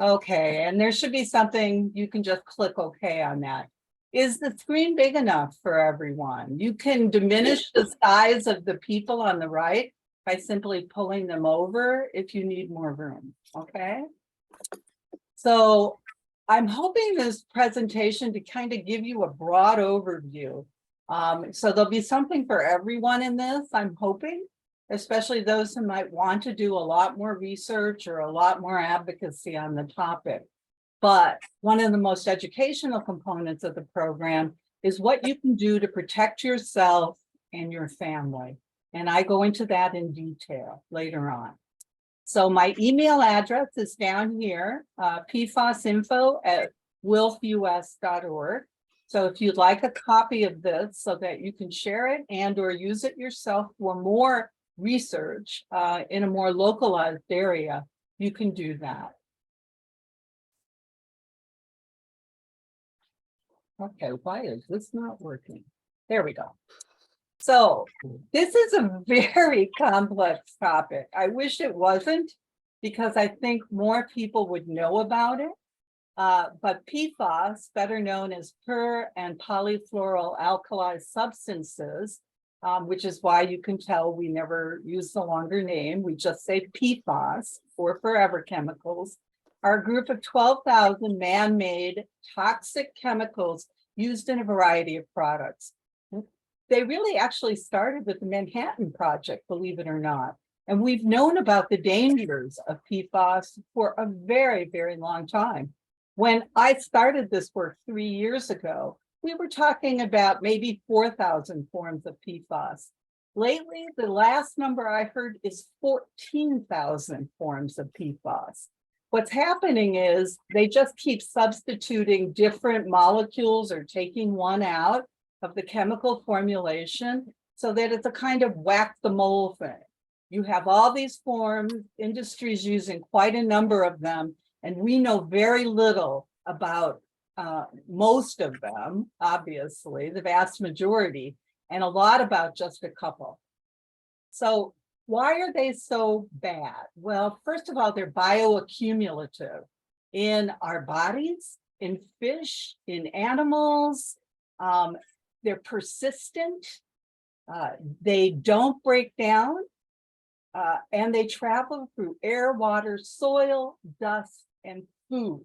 Okay, and there should be something, you can just click OK on that. Is the screen big enough for everyone? You can diminish the size of the people on the right by simply pulling them over if you need more room, okay? So I'm hoping this presentation to kind of give you a broad overview. So there'll be something for everyone in this, I'm hoping, especially those who might want to do a lot more research or a lot more advocacy on the topic. But one of the most educational components of the program is what you can do to protect yourself and your family. And I go into that in detail later on. So my email address is down here, pfasinfo@wilfus.org. So if you'd like a copy of this so that you can share it and or use it yourself for more research in a more localized area, you can do that. Okay, why is this not working? There we go. So this is a very complex topic. I wish it wasn't, because I think more people would know about it. But PFAS, better known as per and polyfluoroalkyl substances, which is why you can tell we never use the longer name. We just say PFAS, or forever chemicals, are a group of 12,000 man-made toxic chemicals used in a variety of products. They really actually started with the Manhattan Project, believe it or not. And we've known about the dangers of PFAS for a very, very long time. When I started this work 3 years ago, we were talking about maybe 4,000 forms of PFAS. Lately, the last number I heard is 14,000 forms of PFAS. What's happening is they just keep substituting different molecules or taking one out of the chemical formulation so that it's a kind of whack the mole thing. You have all these forms, industries using quite a number of them, and we know very little about most of them, obviously, the vast majority, and a lot about just a couple. So why are they so bad? Well, first of all, they're bioaccumulative in our bodies, in fish, in animals. They're persistent. They don't break down, and they travel through air, water, soil, dust, and food.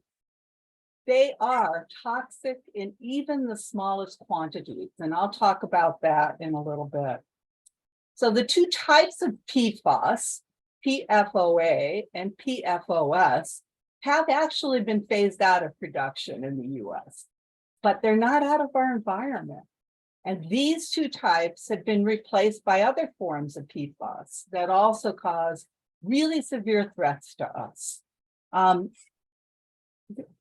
They are toxic in even the smallest quantities, and I'll talk about that in a little bit. So the two types of PFAS, PFOA and PFOS, have actually been phased out of production in the US, but they're not out of our environment. And these two types have been replaced by other forms of PFAS that also cause really severe threats to us.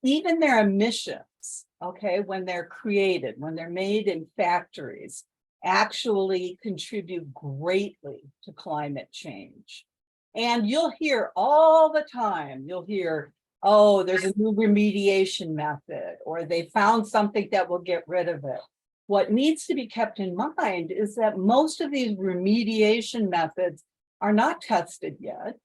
Even their emissions, okay, when they're created, when they're made in factories, actually contribute greatly to climate change. And you'll hear all the time, you'll hear, oh, there's a new remediation method, or they found something that will get rid of it. What needs to be kept in mind is that most of these remediation methods are not tested yet.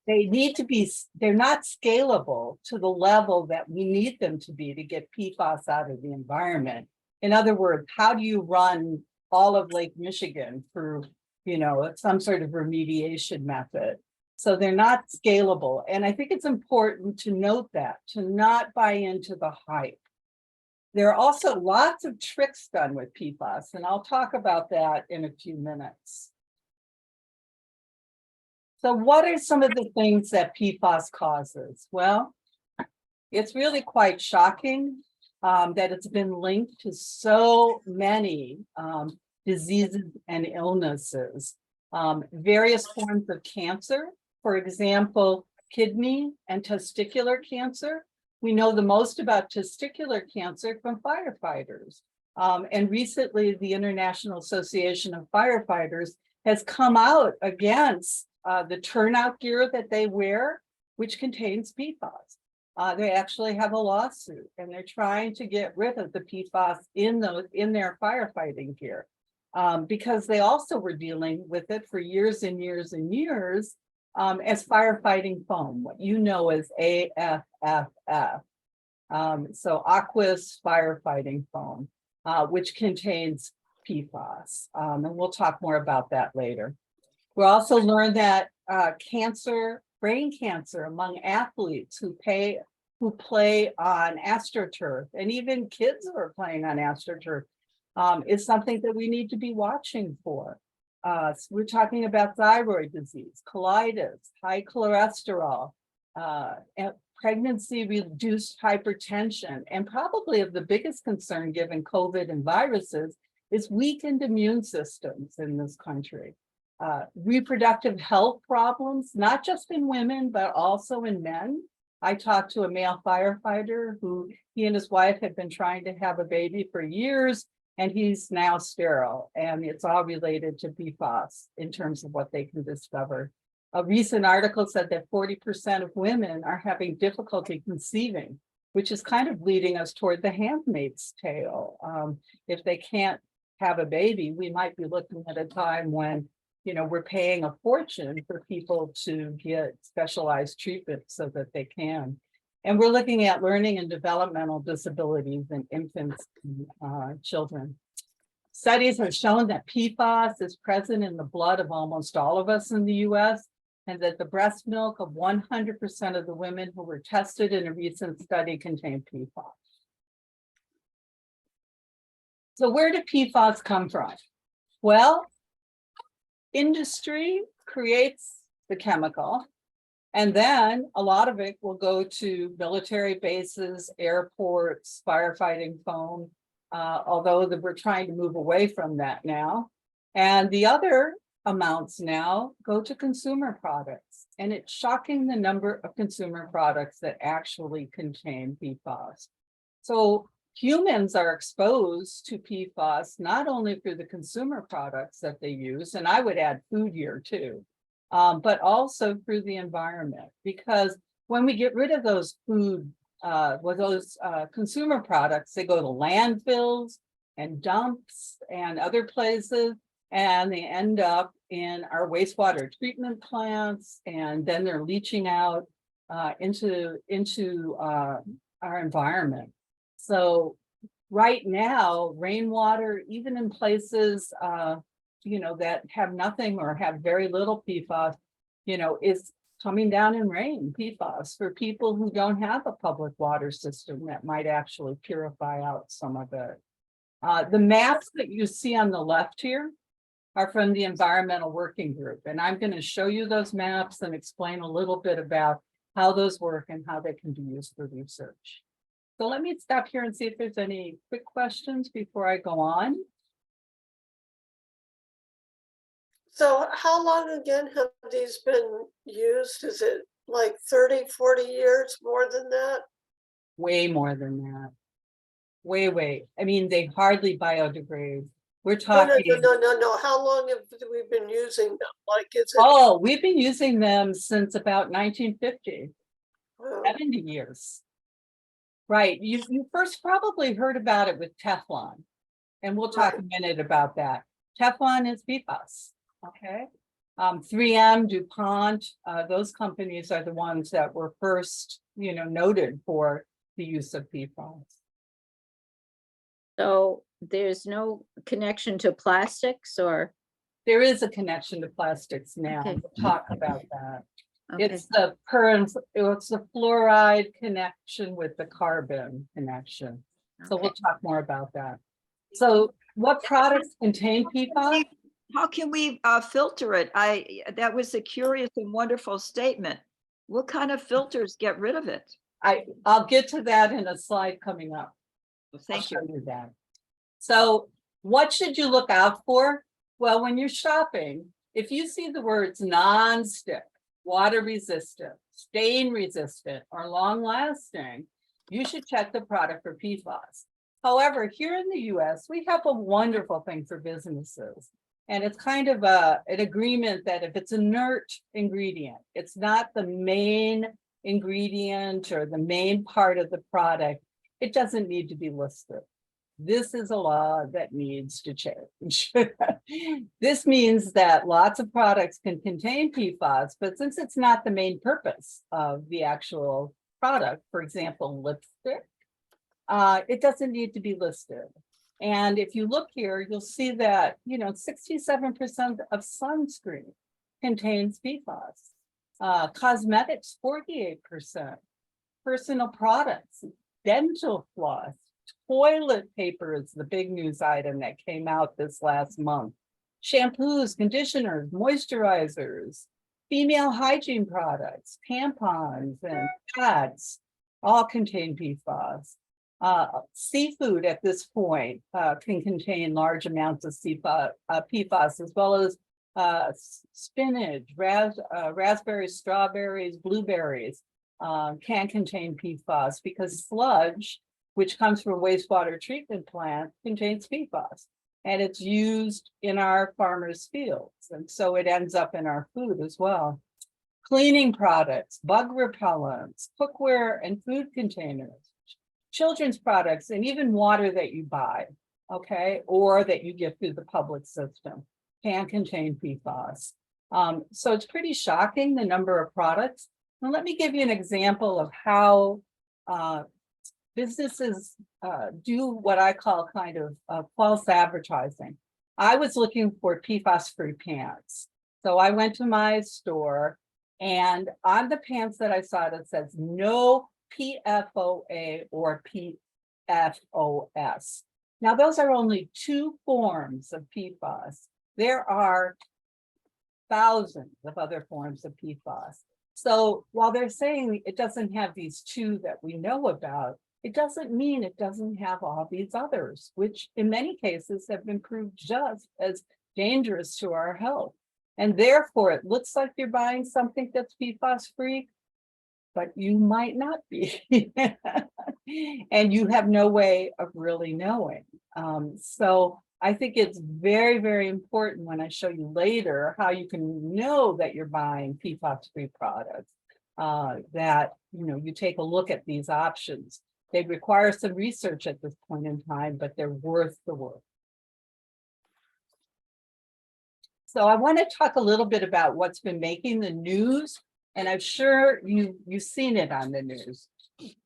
They need to be, they're not scalable to the level that we need them to be to get PFAS out of the environment. In other words, how do you run all of Lake Michigan through, some sort of remediation method? So they're not scalable. And I think it's important to note that, to not buy into the hype. There are also lots of tricks done with PFAS, and I'll talk about that in a few minutes. So what are some of the things that PFAS causes? Well, it's really quite shocking that it's been linked to so many diseases and illnesses. Various forms of cancer, for example, kidney and testicular cancer. We know the most about testicular cancer from firefighters. And recently, the International Association of Firefighters has come out against the turnout gear that they wear, which contains PFAS. They actually have a lawsuit, and they're trying to get rid of the PFAS in their firefighting gear, because they also were dealing with it for years and years and years, as firefighting foam, what you know as AFFF. So aqueous firefighting foam, which contains PFAS. And we'll talk more about that later. We'll also learn that brain cancer among athletes who play on AstroTurf, and even kids who are playing on AstroTurf, is something that we need to be watching for. So we're talking about thyroid disease, colitis, high cholesterol, and pregnancy-reduced hypertension, and probably of the biggest concern given COVID and viruses is weakened immune systems in this country. Reproductive health problems, not just in women, but also in men. I talked to a male firefighter who he and his wife had been trying to have a baby for years, and he's now sterile, and it's all related to PFAS in terms of what they can discover. A recent article said that 40% of women are having difficulty conceiving, which is kind of leading us toward the handmaid's tale. If they can't have a baby, we might be looking at a time when, you know, we're paying a fortune for people to get specialized treatment so that they can. And we're looking at learning and developmental disabilities in infants and children. Studies have shown that PFAS is present in the blood of almost all of us in the US, and that the breast milk of 100% of the women who were tested in a recent study contained PFAS. So where do PFAS come from? Well, industry creates the chemical, and then a lot of it will go to military bases, airports, firefighting foam, although we're trying to move away from that now. And the other amounts now go to consumer products, and it's shocking the number of consumer products that actually contain PFAS. So humans are exposed to PFAS not only through the consumer products that they use, and I would add food here too, but also through the environment, because when we get rid of those consumer products, they go to landfills and dumps and other places, and they end up in our wastewater treatment plants, and then they're leaching out into our environment. So right now, rainwater, even in places that have nothing or have very little PFAS, is coming down in rain, PFAS, for people who don't have a public water system that might actually purify out some of it. The maps that you see on the left here are from the Environmental Working Group, and I'm going to show you those maps and explain a little bit about how those work and how they can be used for research. So let me stop here and see if there's any quick questions before I go on. So how long again have these been used? Is it like 30, 40 years, more than that? Way more than that. Way. I mean, they hardly biodegrade. We're talking. No. How long have we been using them? Like, is it? Oh, we've been using them since about 1950, 70 years. Right. You first probably heard about it with Teflon, and we'll talk a minute about that. Teflon is PFAS. Okay. 3M, DuPont, those companies are the ones that were first, noted for the use of PFAS. So there's no connection to plastics, or? There is a connection to plastics now. Okay. We'll talk about that. Okay. It's the fluoride connection with the carbon connection. So we'll talk more about that. So what products contain PFAS? How can we filter it? That was a curious and wonderful statement. What kind of filters get rid of it? I'll get to that in a slide coming up. Thank you. I'll show you that. So what should you look out for? Well, when you're shopping, if you see the words non-stick, water resistant, stain resistant, or long lasting, you should check the product for PFAS. However, here in the US, we have a wonderful thing for businesses. And it's kind of an agreement that if it's an inert ingredient, it's not the main ingredient or the main part of the product, it doesn't need to be listed. this is a law that needs to change. This means that lots of products can contain PFAS, but since it's not the main purpose of the actual product, for example, lipstick, it doesn't need to be listed. And if you look here, you'll see that, 67% of sunscreen contains PFAS. Cosmetics, 48%. Personal products, dental floss, toilet paper is the big news item that came out this last month. Shampoos, conditioners, moisturizers, female hygiene products, tampons, and pads all contain PFAS. Seafood at this point can contain large amounts of PFAS, as well as spinach, raspberries, strawberries, blueberries can contain PFAS because sludge, which comes from a wastewater treatment plant, contains PFAS. And it's used in our farmers' fields. And so it ends up in our food as well. Cleaning products, bug repellents, cookware and food containers, children's products, and even water that you buy, okay, or that you get through the public system can contain PFAS. So it's pretty shocking, the number of products. And let me give you an example of how businesses do what I call kind of false advertising. I was looking for PFAS-free pants. So I went to my store, and on the pants that I saw, it says no PFOA or PFOS. Now, those are only two forms of PFAS. There are thousands of other forms of PFAS. So while they're saying it doesn't have these two that we know about, it doesn't mean it doesn't have all these others, which in many cases have been proved just as dangerous to our health. And therefore, it looks like you're buying something that's PFAS-free, but you might not be. And you have no way of really knowing. So I think it's very, very important when I show you later how you can know that you're buying PFAS-free products, that you take a look at these options. They require some research at this point in time, but they're worth the work. So I want to talk a little bit about what's been making the news, and I'm sure you've seen it on the news.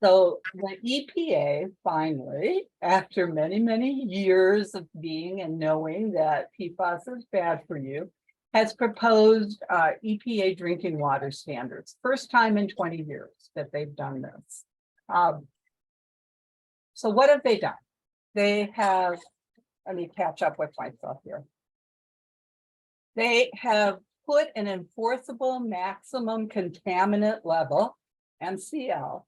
So the EPA finally, after many, many years of being and knowing that PFAS is bad for you, has proposed EPA drinking water standards. First time in 20 years that they've done this. So what have they done? They have, let me catch up with myself here. They have put an enforceable maximum contaminant level, MCL,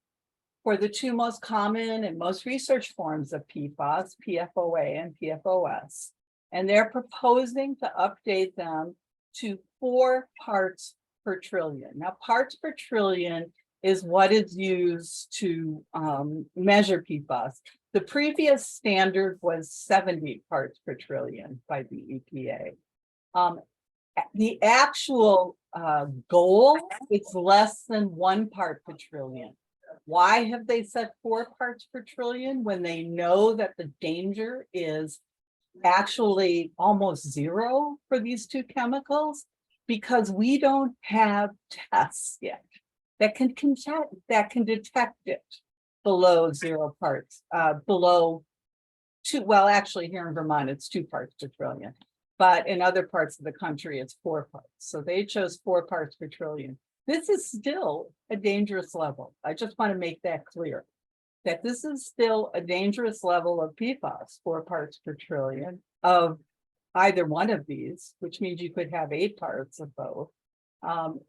for the two most common and most researched forms of PFAS, PFOA and PFOS. And they're proposing to update them to 4 parts per trillion. Now, parts per trillion is what is used to measure PFAS. The previous standard was 70 parts per trillion by the EPA. The actual goal is less than 1 part per trillion. Why have they set 4 parts per trillion when they know that the danger is actually almost 0 for these two chemicals? Because we don't have tests yet that can detect it below 0 parts, below 2. Well, actually, here in Vermont, it's 2 parts per trillion. But in other parts of the country, it's 4 parts. So they chose 4 parts per trillion. This is still a dangerous level. I just want to make that clear, that this is still a dangerous level of PFAS, 4 parts per trillion of either one of these, which means you could have 8 parts of both.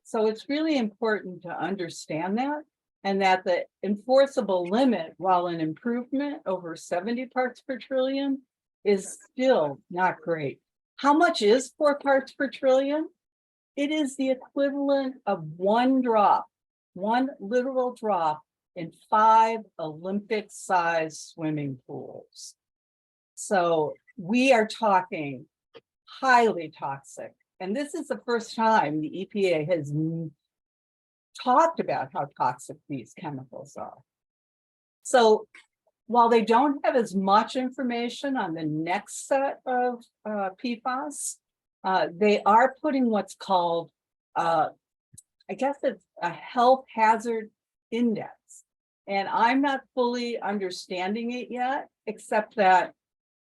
So it's really important to understand that, and that the enforceable limit, while an improvement over 70 parts per trillion, is still not great. How much is 4 parts per trillion? It is the equivalent of 1 drop, 1 literal drop in 5 Olympic-sized swimming pools. So we are talking highly toxic. And this is the first time the EPA has talked about how toxic these chemicals are. So while they don't have as much information on the next set of PFAS, they are putting what's called, I guess it's a health hazard index. And I'm not fully understanding it yet, except that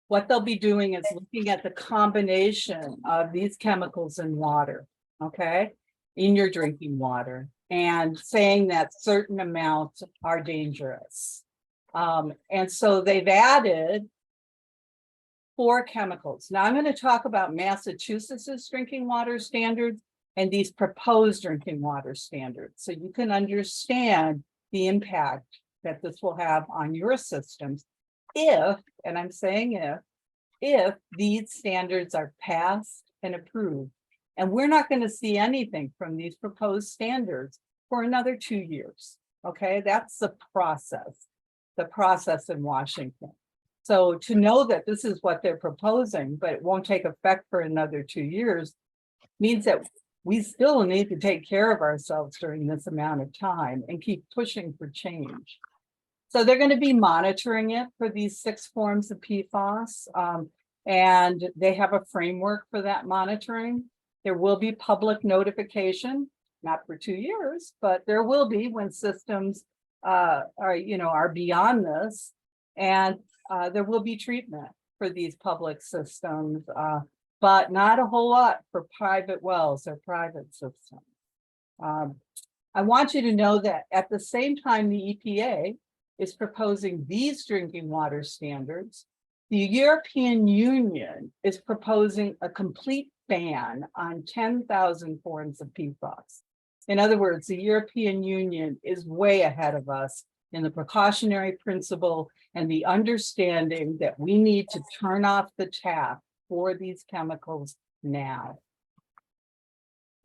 what they'll be doing is looking at the combination of these chemicals in water, okay, in your drinking water, and saying that certain amounts are dangerous. And so they've added 4 chemicals. Now I'm going to talk about Massachusetts' drinking water standards and these proposed drinking water standards, so you can understand the impact that this will have on your systems if, and I'm saying if these standards are passed and approved. And we're not going to see anything from these proposed standards for another 2 years. Okay, that's the process in Washington. So to know that this is what they're proposing, but it won't take effect for another 2 years, means that we still need to take care of ourselves during this amount of time and keep pushing for change. So they're going to be monitoring it for these 6 forms of PFAS, and they have a framework for that monitoring. There will be public notification, not for 2 years, but there will be when systems are beyond this, and there will be treatment for these public systems, but not a whole lot for private wells or private systems. I want you to know that at the same time the EPA is proposing these drinking water standards, the European Union is proposing a complete ban on 10,000 forms of PFAS. In other words, the European Union is way ahead of us in the precautionary principle and the understanding that we need to turn off the tap for these chemicals now.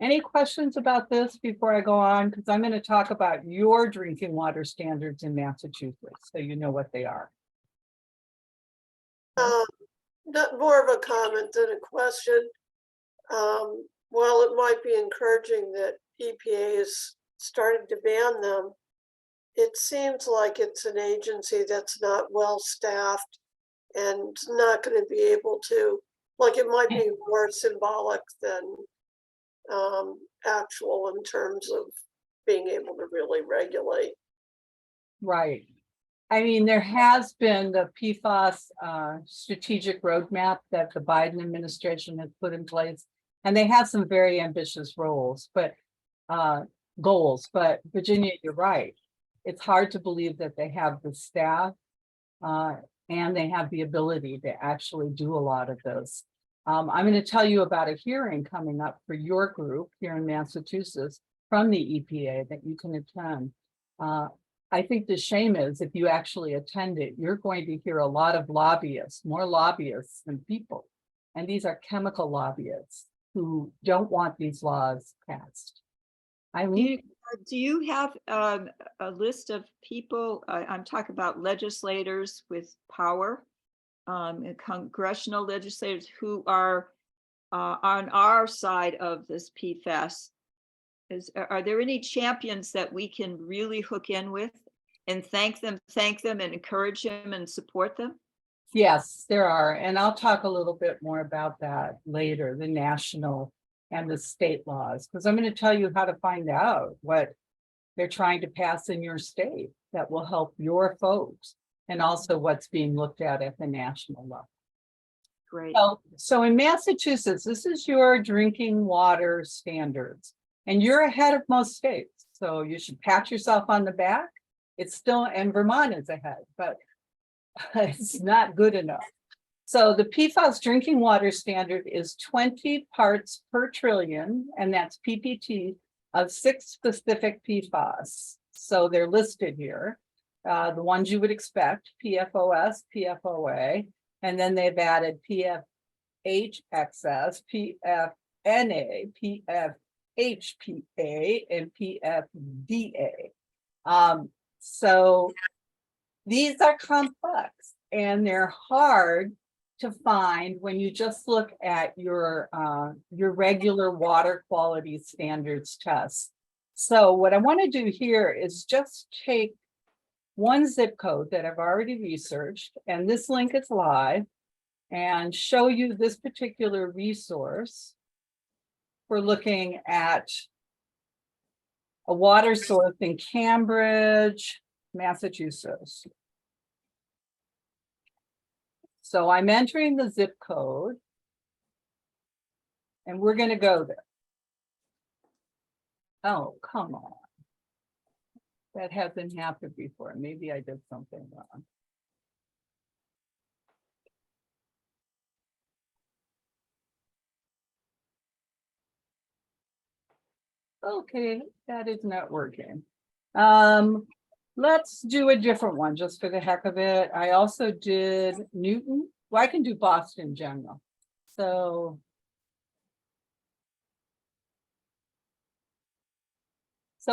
Any questions about this before I go on? Because I'm going to talk about your drinking water standards in Massachusetts, so you know what they are. Not more of a comment than a question. While it might be encouraging that EPA is starting to ban them, it seems like it's an agency that's not well staffed and not going to be able to, like, it might be more symbolic than actual in terms of being able to really regulate. Right. I mean, there has been the PFAS strategic roadmap that the Biden administration has put in place, and they have some very ambitious goals. But Virginia, you're right. It's hard to believe that they have the staff and they have the ability to actually do a lot of this. I'm going to tell you about a hearing coming up for your group here in Massachusetts from the EPA that you can attend. I think the shame is if you actually attend it, you're going to hear a lot of lobbyists, more lobbyists than people. And these are chemical lobbyists who don't want these laws passed. Do you have a list of people, I'm talking about legislators with power, and congressional legislators who are on our side of this PFAS? Are there any champions that we can really hook in with and thank them and encourage them and support them? Yes, there are. And I'll talk a little bit more about that later, the national and the state laws, because I'm going to tell you how to find out what they're trying to pass in your state that will help your folks, and also what's being looked at the national level. Great. So in Massachusetts, this is your drinking water standards, and you're ahead of most states. So you should pat yourself on the back. It's still, and Vermont is ahead, but it's not good enough. So the PFAS drinking water standard is 20 parts per trillion, and that's PPT, of 6 specific PFAS. So they're listed here. The ones you would expect: PFOS, PFOA, and then they've added PFHXS, PFNA, PFHPA, and PFDA. So these are complex and they're hard to find when you just look at your regular water quality standards tests. So what I want to do here is just take one zip code that I've already researched, and this link is live, and show you this particular resource for looking at a water source in Cambridge, Massachusetts. So I'm entering the zip code, and we're going to go there. Oh, come on. That hasn't happened before. Maybe I did something wrong. Okay, that is not working. Let's do a different one just for the heck of it. I also did Newton. Well, I can do Boston General. So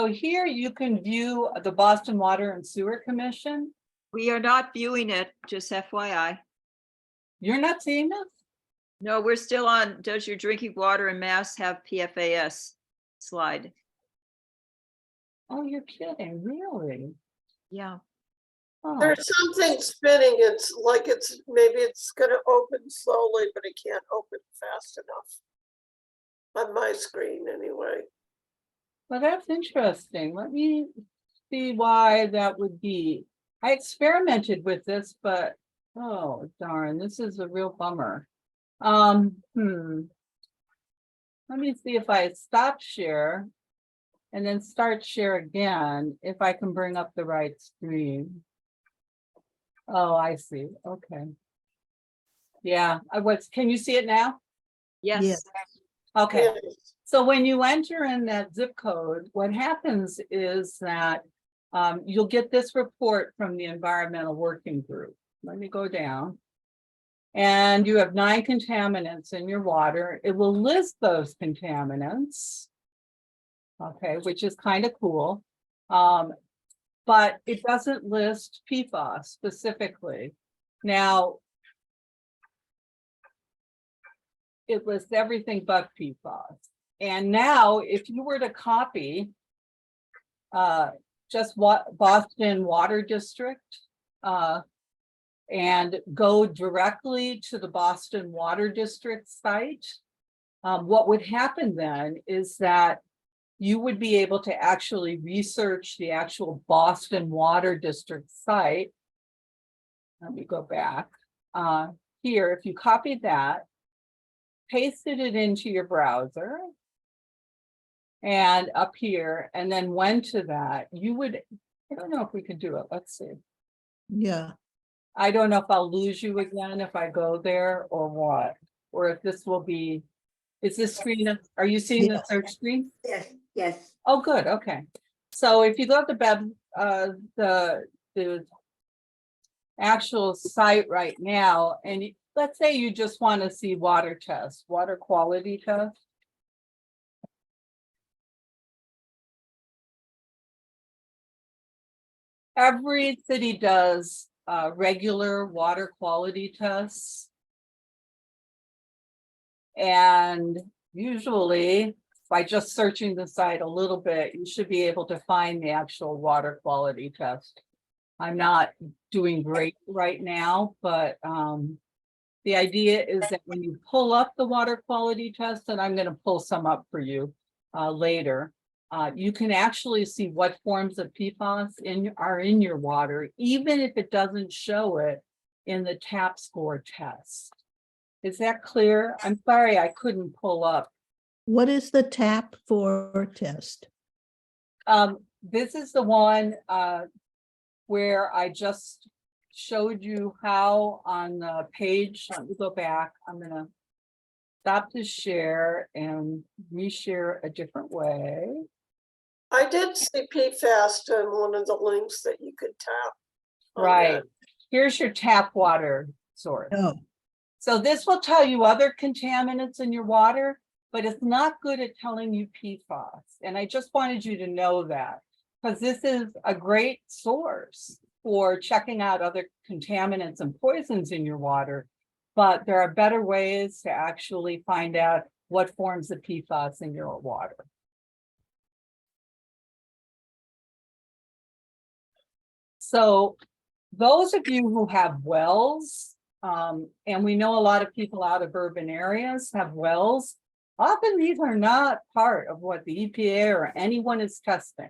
here you can view the Boston Water and Sewer Commission. We are not viewing it, just FYI. You're not seeing this? No, we're still on, does your drinking water in Mass have PFAS slide? Oh, you're kidding, really? Yeah. Oh, There's something spinning. It's like maybe it's gonna open slowly, but it can't open fast enough. On my screen anyway. well, that's interesting. Let me see why that would be. I experimented with this, but oh darn, this is a real bummer. Let me see if I stop share and then start share again, if I can bring up the right screen. Oh, I see. Okay. Yeah, can you see it now? Yes. Yes. Okay. Yes. So when you enter in that zip code, what happens is that you'll get this report from the Environmental Working Group. Let me go down. And you have 9 contaminants in your water. It will list those contaminants, okay, which is kind of cool. But it doesn't list PFAS specifically. Now, it lists everything but PFAS. And now, if you were to copy just what Boston Water District and go directly to the Boston Water District site, what would happen then is that you would be able to actually research the actual Boston Water District site. Let me go back. Here, if you copied that, pasted it into your browser, and up here, and then went to that, you would, I don't know if we could do it. Let's see. Yeah, I don't know if I'll lose you again if I go there or what, or if this will be, is this screen, are you seeing the Yes. search screen? yes, yes. Oh, good, okay. So if you go to the actual site right now, and let's say you just want to see water test, water quality test. Every city does regular water quality tests. And usually by just searching the site a little bit, you should be able to find the actual water quality test. I'm not doing great right now, but the idea is that when you pull up the water quality test, and I'm going to pull some up for you later, you can actually see what forms of PFAS are in your water, even if it doesn't show it in the TAP score test. Is that clear? I'm sorry, I couldn't pull up. What is the tap for test? This is the one where I just showed you how on the page. Let me go back. I'm gonna stop the share and reshare a different way. I did see PFAS in one of the links that you could tap. on Right. that. Here's your tap water source. No, So this will tell you other contaminants in your water, but it's not good at telling you PFAS. And I just wanted you to know that, because this is a great source for checking out other contaminants and poisons in your water. But there are better ways to actually find out what forms of PFAS in your water. So those of you who have wells, and we know a lot of people out of urban areas have wells, often these are not part of what the EPA or anyone is testing.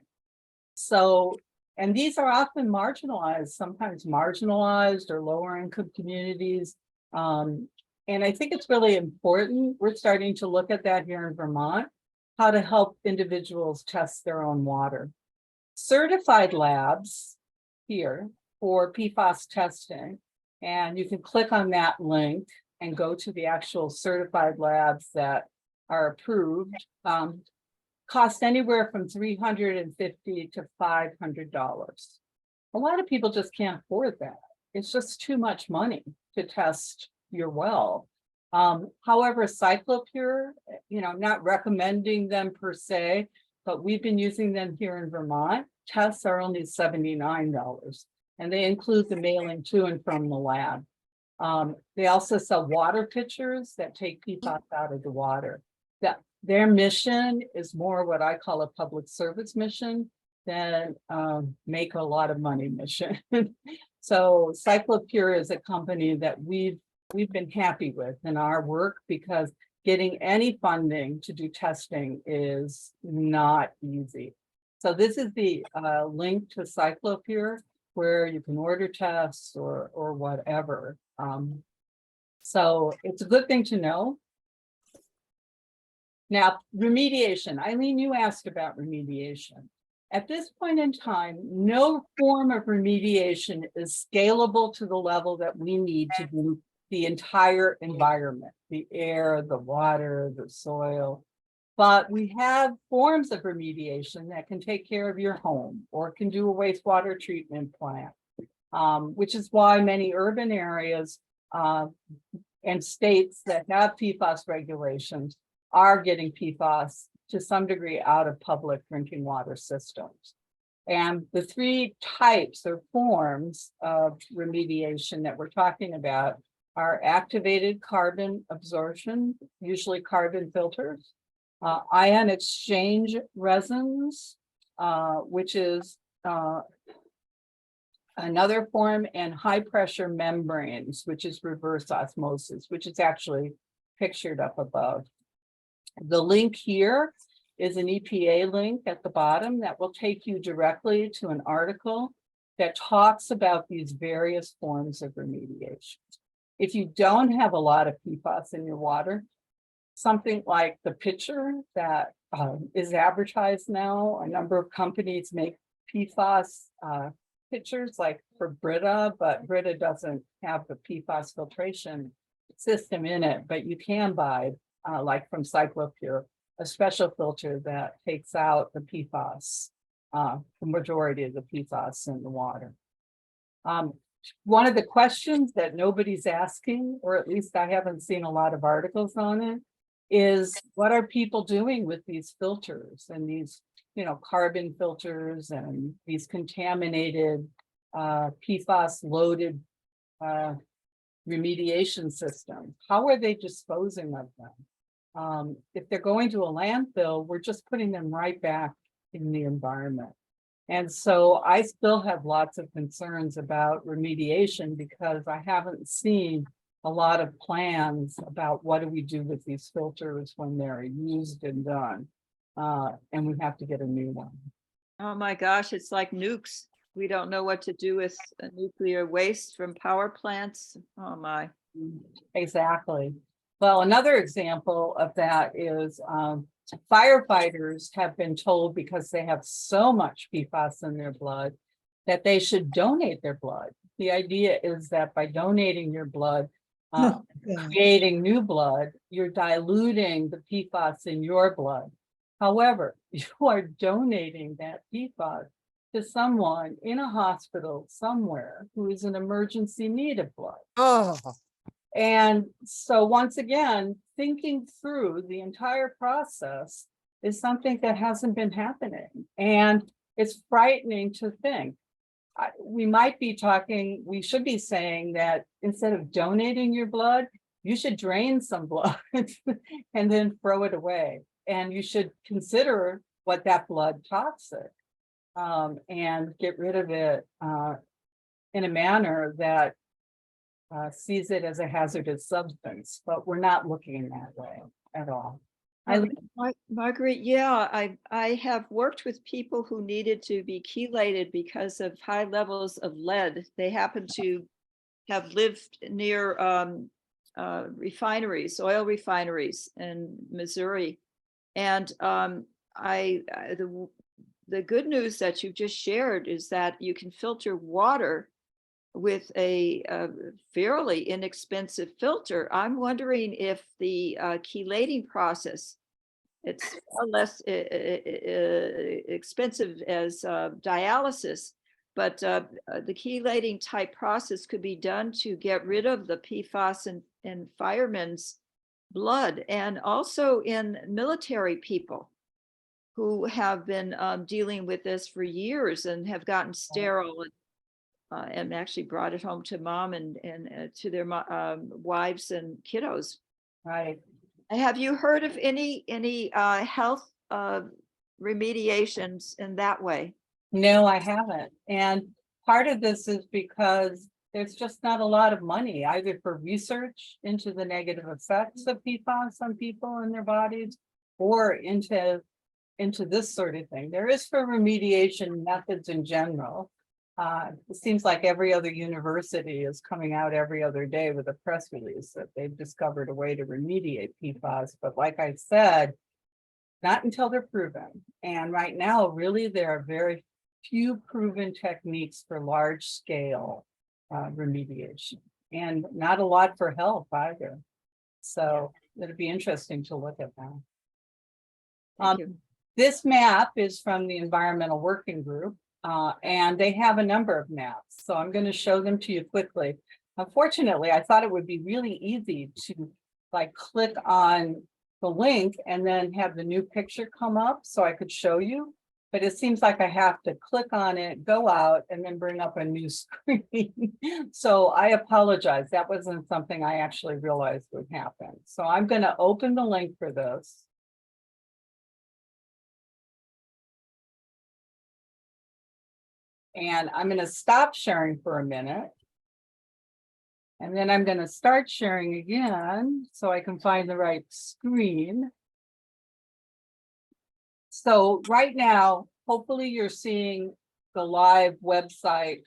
So, and these are often marginalized, sometimes marginalized or lower income communities. And I think it's really important. We're starting to look at that here in Vermont, how to help individuals test their own water. Certified labs here for PFAS testing, and you can click on that link and go to the actual certified labs that are approved. Cost anywhere from $350 to $500. A lot of people just can't afford that. It's just too much money to test your well. However, CycloPure, not recommending them per se, but we've been using them here in Vermont. Tests are only $79, and they include the mailing to and from the lab. They also sell water pitchers that take PFAS out of the water. Their mission is more what I call a public service mission than make a lot of money mission. So CycloPure is a company that we've been happy with in our work, because getting any funding to do testing is not easy. So this is the link to CycloPure, where you can order tests or whatever. So it's a good thing to know. Now, remediation. Eileen, you asked about remediation. At this point in time, no form of remediation is scalable to the level that we need to do the entire environment, the air, the water, the soil. But we have forms of remediation that can take care of your home or can do a wastewater treatment plant, which is why many urban areas and states that have PFAS regulations are getting PFAS to some degree out of public drinking water systems. And the three types or forms of remediation that we're talking about are activated carbon absorption, usually carbon filters, ion exchange resins, which is another form, and high pressure membranes, which is reverse osmosis, which is actually pictured up above. The link here is an EPA link at the bottom that will take you directly to an article that talks about these various forms of remediation. If you don't have a lot of PFAS in your water, something like the pitcher that is advertised now, a number of companies make PFAS pitchers like for Brita, but Brita doesn't have the PFAS filtration system in it, but you can buy like from CycloPure, a special filter that takes out the PFAS, the majority of the PFAS in the water. One of the questions that nobody's asking, or at least I haven't seen a lot of articles on it, is what are people doing with these filters and these, carbon filters and these contaminated PFAS loaded remediation systems? How are they disposing of them? If they're going to a landfill, we're just putting them right back in the environment. And so I still have lots of concerns about remediation because I haven't seen a lot of plans about what do we do with these filters when they're used and done. And we have to get a new one. Oh my gosh, it's like nukes. We don't know what to do with nuclear waste from power plants. Oh my. Exactly. Well, another example of that is firefighters have been told, because they have so much PFAS in their blood, that they should donate their blood. The idea is that by donating your blood, Oh, God. creating new blood, you're diluting the PFAS in your blood. However, you are donating that PFAS to someone in a hospital somewhere who is in emergency need of blood. Oh, And so once again, thinking through the entire process is something that hasn't been happening. And it's frightening to think. We might be talking, we should be saying that instead of donating your blood, you should drain some blood and then throw it away. And you should consider what that blood toxic and get rid of it in a manner that sees it as a hazardous substance, but we're not looking that way at all. Margaret, yeah, I have worked with people who needed to be chelated because of high levels of lead. They happen to have lived near refineries, oil refineries in Missouri. And the good news that you just shared is that you can filter water with a fairly inexpensive filter. I'm wondering if the chelating process, it's far less expensive as dialysis, but the chelating type process could be done to get rid of the PFAS in firemen's blood, and also in military people who have been dealing with this for years and have gotten sterile and actually brought it home to mom and to their wives and kiddos. Right. Have you heard of any health remediations in that way? No, I haven't. And part of this is because there's just not a lot of money either for research into the negative effects of PFAS on people and their bodies, or into this sort of thing. There is for remediation methods in general. It seems like every other university is coming out every other day with a press release that they've discovered a way to remediate PFAS. But like I said, not until they're proven. And right now, really, there are very few proven techniques for large scale remediation, and not a lot for help either. So it'll be interesting to look at that. Thank you. This map is from the Environmental Working Group, and they have a number of maps. So I'm going to show them to you quickly. Unfortunately, I thought it would be really easy to like click on the link and then have the new picture come up so I could show you. But it seems like I have to click on it, go out, and then bring up a new screen. So I apologize. That wasn't something I actually realized would happen. So I'm going to open the link for this. And I'm going to stop sharing for a minute. And then I'm going to start sharing again so I can find the right screen. So right now, hopefully you're seeing the live website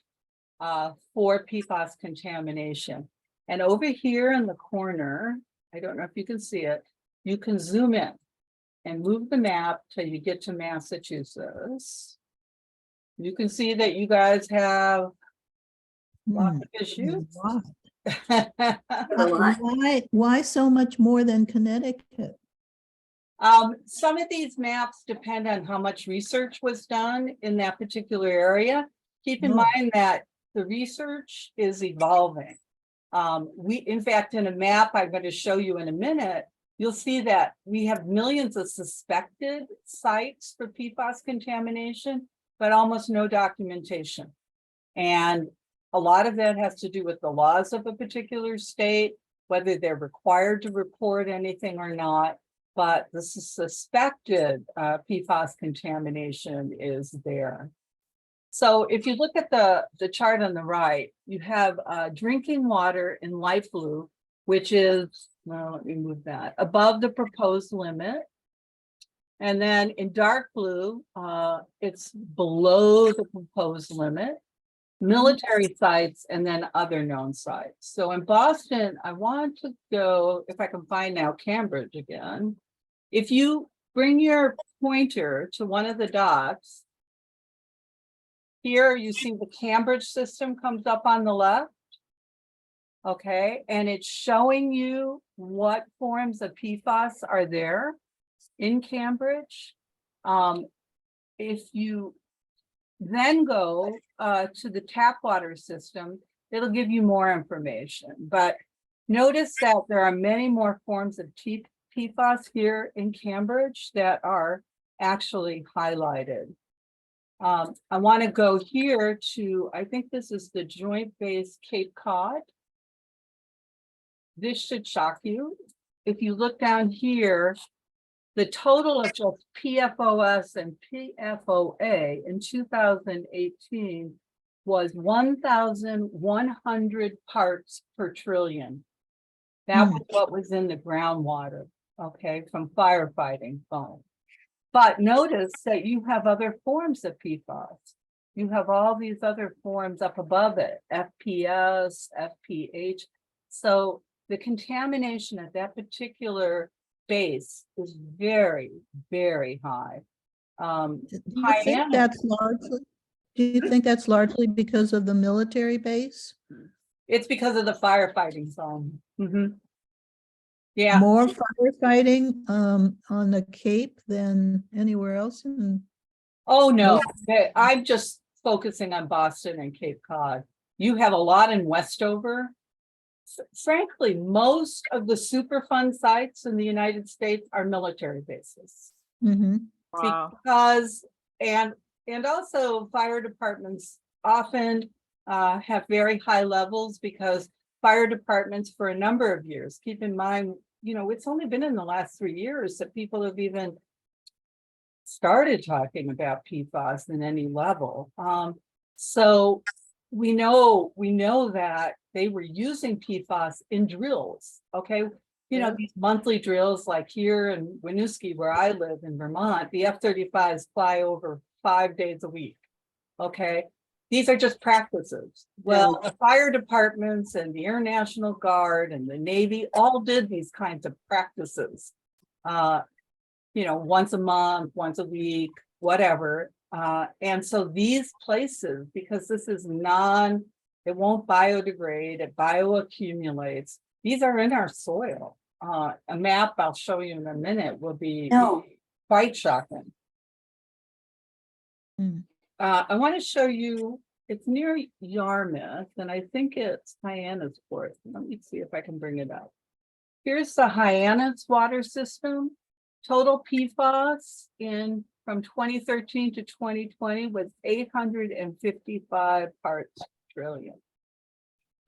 for PFAS contamination. And over here in the corner, I don't know if you can see it, you can zoom in and move the map till you get to Massachusetts. You can see that you guys have lots of issues. Why so much more than Connecticut? Some of these maps depend on how much research was done in that particular area. Keep in mind that the research is evolving. In fact, in a map I'm going to show you in a minute, you'll see that we have millions of suspected sites for PFAS contamination, but almost no documentation. And a lot of that has to do with the laws of a particular state, whether they're required to report anything or not. But the suspected PFAS contamination is there. So if you look at the chart on the right, you have drinking water in light blue, which is, well, let me move that, above the proposed limit. And then in dark blue, it's below the proposed limit, military sites, and then other known sites. So in Boston, I want to go, if I can find now, Cambridge again. If you bring your pointer to one of the dots, here you see the Cambridge system comes up on the left. Okay, and it's showing you what forms of PFAS are there in Cambridge. If you then go to the tap water system, it'll give you more information. But notice that there are many more forms of PFAS here in Cambridge that are actually highlighted. I want to go here to, I think this is the Joint Base Cape Cod. This should shock you. If you look down here, the total of just PFOS and PFOA in 2018 was 1,100 parts per trillion. That was what was in the groundwater, okay, from firefighting foam. But notice that you have other forms of PFAS. You have all these other forms up above it, FPS, FPH. So the contamination at that particular base is very, very high. Do you Hyannis- think that's largely, do you think that's largely because of the military base? It's because of the firefighting foam. Yeah. More firefighting on the Cape than anywhere else in, Oh, no, I'm just focusing on Boston and Cape Cod. You have a lot in Westover. Frankly, most of the Superfund sites in the United States are military bases. Mhm. Wow. Because, and also fire departments often have very high levels because fire departments for a number of years, keep in mind, you know, it's only been in the last 3 years that people have even started talking about PFAS in any level. So we know that they were using PFAS in drills, okay? You know, these monthly drills like here in Winooski, where I live in Vermont, the F-35s fly over 5 days a week, okay? These are just practices. Well, the fire departments and the Air National Guard and the Navy all did these kinds of practices. You know, once a month, once a week, whatever. And so these places, because this is it won't biodegrade, it bioaccumulates. These are in our soil. A map I'll show you in a minute will be quite shocking. I want to show you, it's near Yarmouth, and I think it's Hyannisport. Let me see if I can bring it up. Here's the Hyannis water system. Total PFAS from 2013 to 2020 was 855 parts per trillion.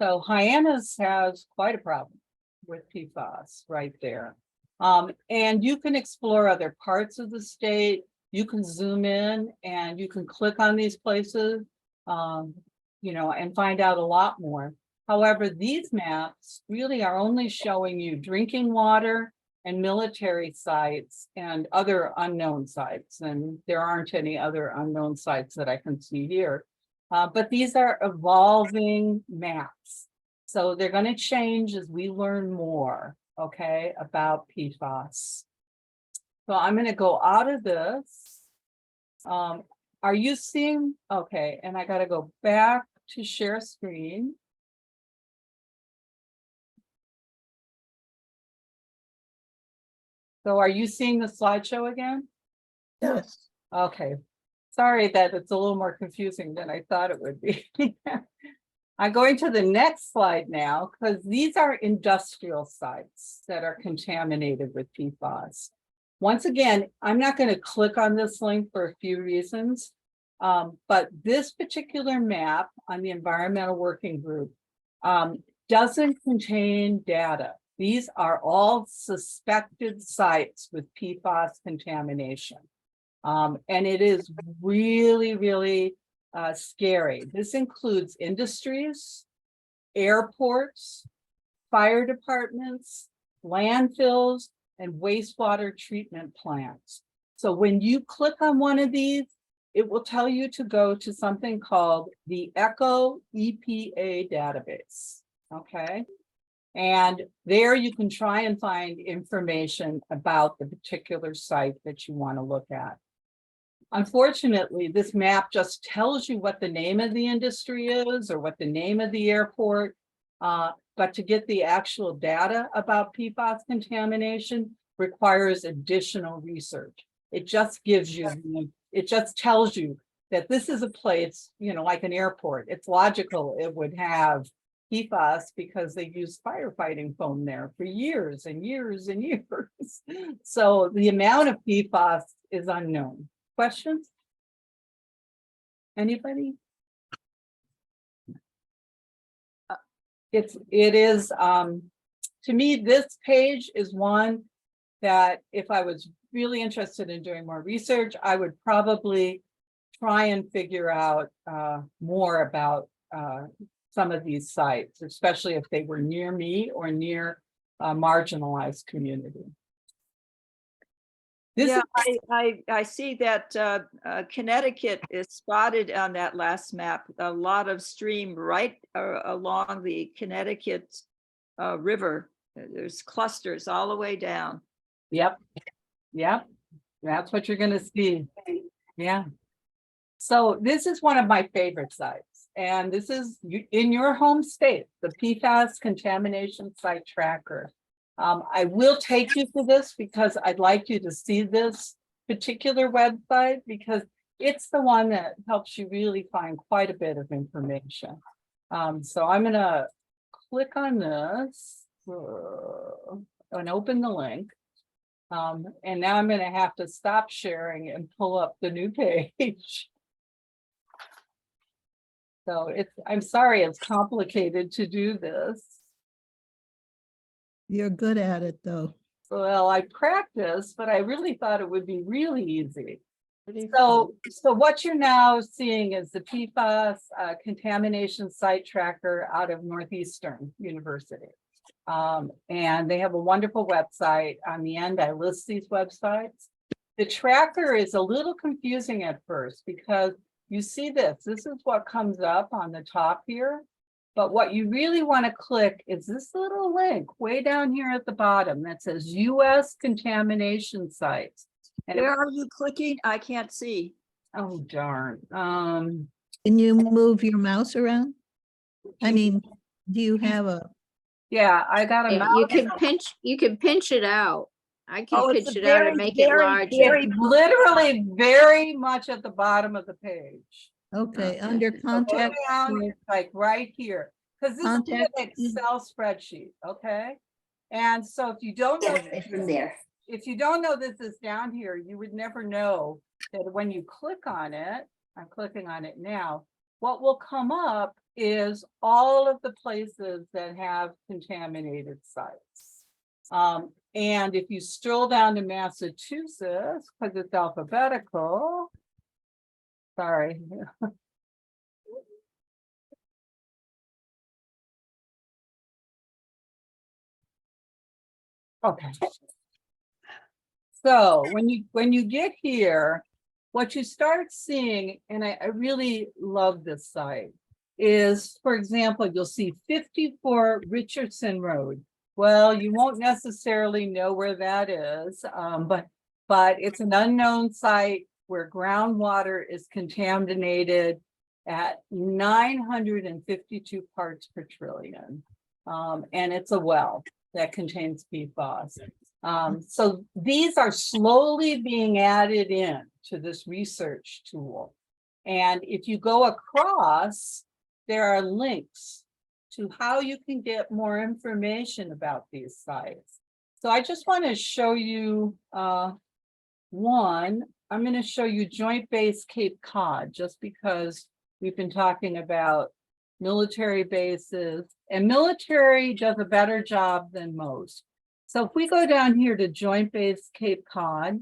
So Hyannis has quite a problem with PFAS right there. And you can explore other parts of the state. You can zoom in and you can click on these places, you know, and find out a lot more. However, these maps really are only showing you drinking water and military sites and other unknown sites. And there aren't any other unknown sites that I can see here. But these are evolving maps. So they're going to change as we learn more, okay, about PFAS. So I'm going to go out of this. Are you seeing? Okay, and I got to go back to share screen. So are you seeing the slideshow again? Yes. Okay, sorry that it's a little more confusing than I thought it would be. I'm going to the next slide now, because these are industrial sites that are contaminated with PFAS. Once again, I'm not going to click on this link for a few reasons, but this particular map on the Environmental Working Group doesn't contain data. These are all suspected sites with PFAS contamination. And it is really, really scary. This includes industries, airports, fire departments, landfills, and wastewater treatment plants. So when you click on one of these, it will tell you to go to something called the ECHO EPA database, okay? And there you can try and find information about the particular site that you want to look at. Unfortunately, this map just tells you what the name of the industry is or what the name of the airport, but to get the actual data about PFAS contamination requires additional research. It just gives you, it just tells you that this is a place, you know, like an airport. It's logical it would have PFAS because they use firefighting foam there for years and years and years. So the amount of PFAS is unknown. Questions? Anybody? It is to me, this page is one that if I was really interested in doing more research, I would probably try and figure out more about some of these sites, especially if they were near me or near a marginalized community. This Yeah, is, I see that Connecticut is spotted on that last map. A lot of stream right along the Connecticut River. There's clusters all the way down. yep, that's what you're gonna see. Yeah. So this is one of my favorite sites, and this is in your home state, the PFAS contamination site tracker. I will take you to this because I'd like you to see this particular website because it's the one that helps you really find quite a bit of information. So I'm gonna click on this and open the link. And now I'm gonna have to stop sharing and pull up the new page. So I'm sorry, it's complicated to do this. You're good at it, though. Well, I practiced, but I really thought it would be really easy. So what you're now seeing is the PFAS contamination site tracker out of Northeastern University. And they have a wonderful website. On the end, I list these websites. The tracker is a little confusing at first because you see this is what comes up on the top here. But what you really want to click is this little link way down here at the bottom that says US contamination sites. And Where are you clicking? I can't see. oh, darn. Can you move your mouse around? I mean, do you have a, Yeah, I got a Yeah, mouse. you can pinch it out. I can Oh, it's pinch a it out very, and make it very, larger. very It's literally very much at the bottom of the page. okay, Okay. under So go contact, down, it's like right here, because this is an Contact- Excel spreadsheet, okay? And so if you don't know, if you don't know this is down here, you would never know that when you click on it, I'm clicking on it now, what will come up is all of the places that have contaminated sites. And if you stroll down to Massachusetts, because it's alphabetical, sorry. Okay. So when you get here, what you start seeing, and I really love this site, is, for example, you'll see 54 Richardson Road. Well, you won't necessarily know where that is, but it's an unknown site where groundwater is contaminated at 952 parts per trillion. And it's a well that contains PFAS. So these are slowly being added in to this research tool. And if you go across, there are links to how you can get more information about these sites. So I just want to show you one. I'm going to show you Joint Base Cape Cod, just because we've been talking about military bases, and military does a better job than most. So if we go down here to Joint Base Cape Cod,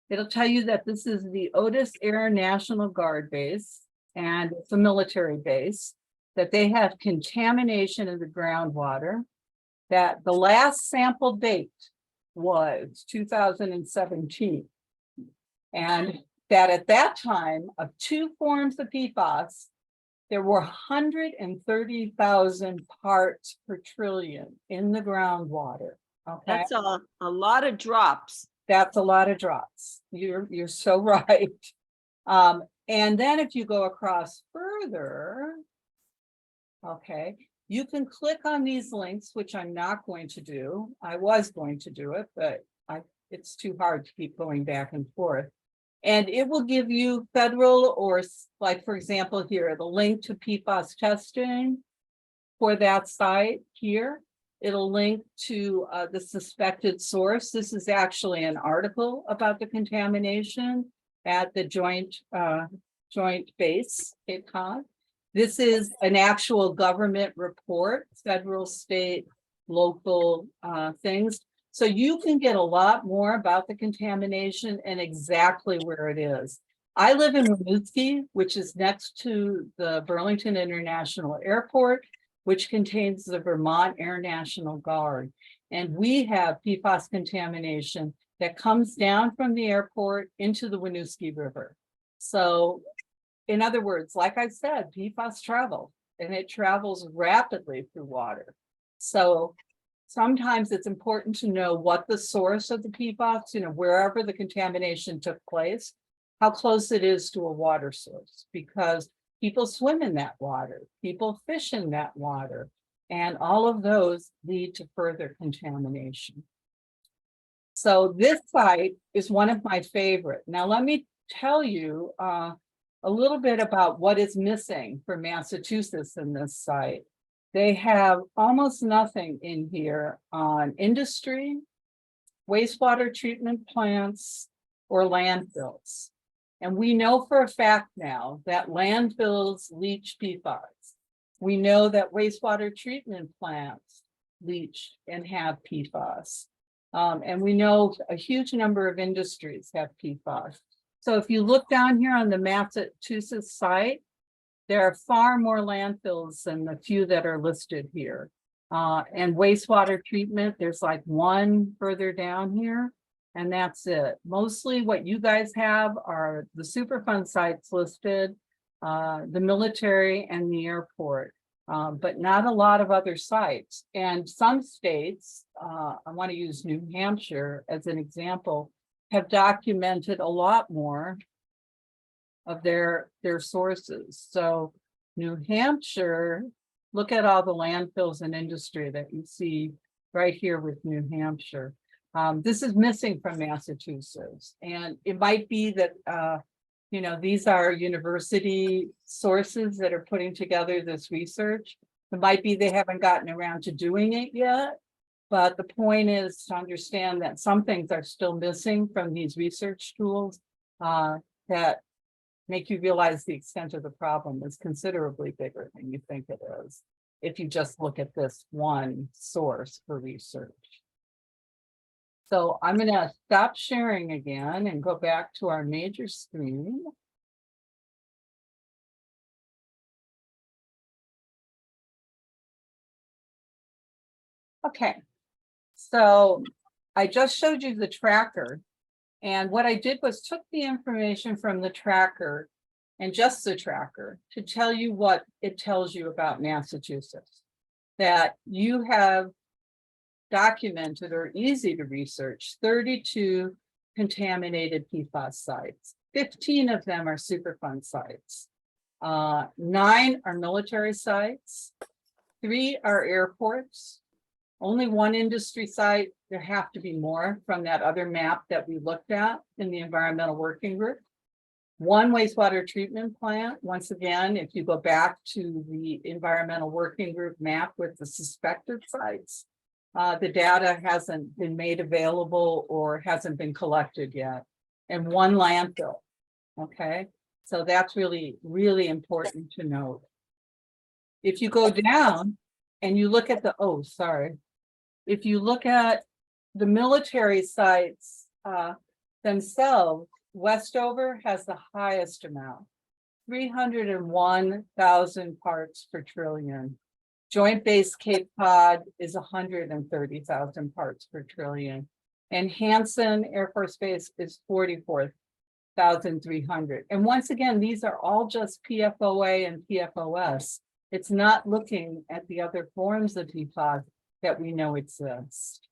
it'll tell you that this is the Otis Air National Guard base, and it's a military base, that they have contamination of the groundwater, that the last sample date was 2017. And that at that time, of two forms of PFAS, there were 130,000 parts per trillion in the groundwater. Okay, That's a lot of drops. that's a lot of drops. You're so right. And then if you go across further, okay, you can click on these links, which I'm not going to do. I was going to do it, but it's too hard to keep going back and forth. And it will give you federal, or like, for example, here, the link to PFAS testing for that site here. It'll link to the suspected source. This is actually an article about the contamination at the joint base, Cape Cod. This is an actual government report, federal, state, local things. So you can get a lot more about the contamination and exactly where it is. I live in Winooski, which is next to the Burlington International Airport, which contains the Vermont Air National Guard. And we have PFAS contamination that comes down from the airport into the Winooski River. So in other words, like I said, PFAS travel, and it travels rapidly through water. So sometimes it's important to know what the source of the PFAS, wherever the contamination took place, how close it is to a water source, because people swim in that water, people fish in that water, and all of those lead to further contamination. So this site is one of my favorite. Now, let me tell you a little bit about what is missing for Massachusetts in this site. They have almost nothing in here on industry, wastewater treatment plants, or landfills. And we know for a fact now that landfills leach PFAS. We know that wastewater treatment plants leach and have PFAS. And we know a huge number of industries have PFAS. So if you look down here on the Massachusetts site, there are far more landfills than the few that are listed here. And wastewater treatment, there's like one further down here, and that's it. Mostly what you guys have are the Superfund sites listed, the military and the airport, but not a lot of other sites. And some states, I want to use New Hampshire as an example, have documented a lot more of their sources. So New Hampshire, look at all the landfills and industry that you see right here with New Hampshire. This is missing from Massachusetts. And it might be that, these are university sources that are putting together this research. It might be they haven't gotten around to doing it yet. But the point is to understand that some things are still missing from these research tools that make you realize the extent of the problem is considerably bigger than you think it is, if you just look at this one source for research. So I'm going to stop sharing again and go back to our major screen. Okay, so I just showed you the tracker. And what I did was took the information from the tracker and just the tracker to tell you what it tells you about Massachusetts. That you have documented or easy to research 32 contaminated PFAS sites. 15 of them are Superfund sites. 9 are military sites. 3 are airports. Only 1 industry site. There have to be more from that other map that we looked at in the environmental working group. 1 wastewater treatment plant. Once again, if you go back to the environmental working group map with the suspected sites, the data hasn't been made available or hasn't been collected yet. And 1 landfill. Okay, so that's really, really important to note. If you go down and you look at the, if you look at the military sites themselves, Westover has the highest amount, 301,000 parts per trillion. Joint Base Cape Cod is 130,000 parts per trillion. And Hansen Air Force Base is 44,300. And once again, these are all just PFOA and PFOS. It's not looking at the other forms of PFAS that we know exist.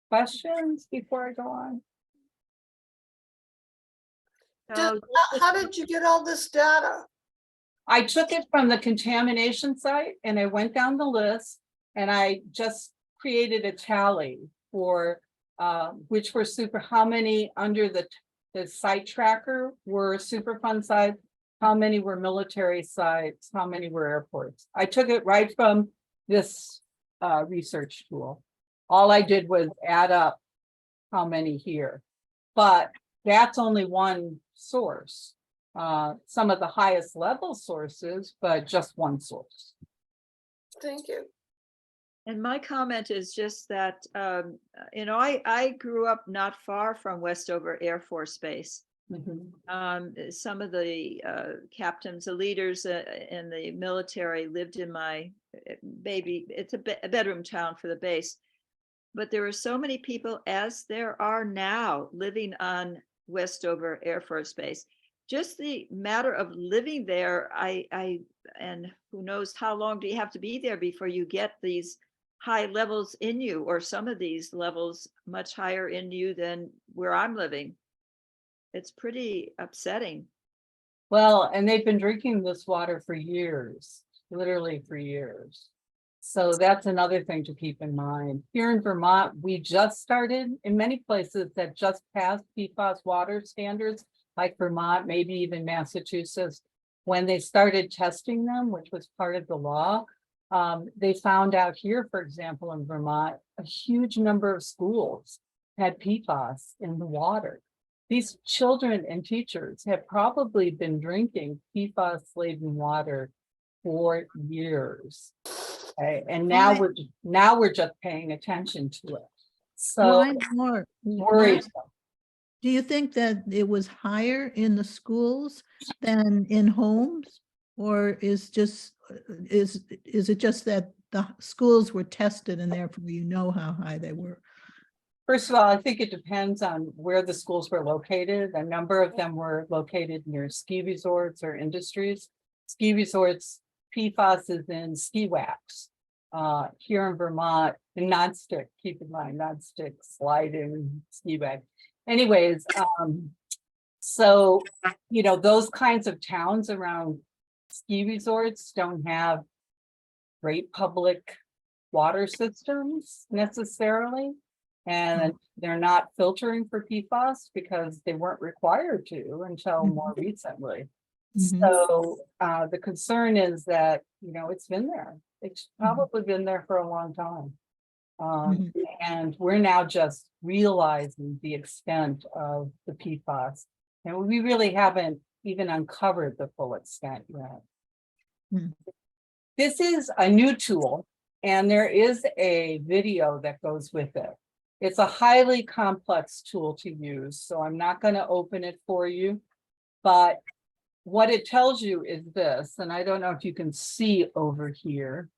Questions before I go on? How did you get all this data? I took it from the contamination site and I went down the list and I just created a tally for which were how many under the site tracker were Superfund sites, how many were military sites, how many were airports. I took it right from this research tool. All I did was add up how many here, but that's only one source. Some of the highest level sources, but just one source. Thank you. And my comment is just that, I grew up not far from Westover Air Force Base. Some of the captains, the leaders in the military lived in my it's a bedroom town for the base. But there are so many people, as there are now, living on Westover Air Force Base. Just the matter of living there, and who knows how long do you have to be there before you get these high levels in you, or some of these levels much higher in you than where I'm living. It's pretty upsetting. Well, and they've been drinking this water for years, literally for years. So that's another thing to keep in mind. Here in Vermont, we just started, in many places that just passed PFAS water standards, like Vermont, maybe even Massachusetts, when they started testing them, which was part of the law. They found out here, for example, in Vermont, a huge number of schools had PFAS in the water. These children and teachers have probably been drinking PFAS-laden water for years. Okay? And now we're just paying attention to it. So Why more? worrisome. Do you think that it was higher in the schools than in homes? Or is it just that the schools were tested and therefore you know how high they were? First of all, I think it depends on where the schools were located. A number of them were located near ski resorts or industries. Ski resorts, PFAS is in ski wax. Here in Vermont, the nonstick, keep in mind, nonstick sliding ski wax. Anyways, so, you know, those kinds of towns around ski resorts don't have great public water systems necessarily. And they're not filtering for PFAS because they weren't required to until more recently. So the concern is that, you know, it's been there. It's probably been there for a long time. And we're now just realizing the extent of the PFAS. And we really haven't even uncovered the full extent yet. This is a new tool, and there is a video that goes with it. It's a highly complex tool to use, so I'm not going to open it for you, but what it tells you is this, and I don't know if you can see over here.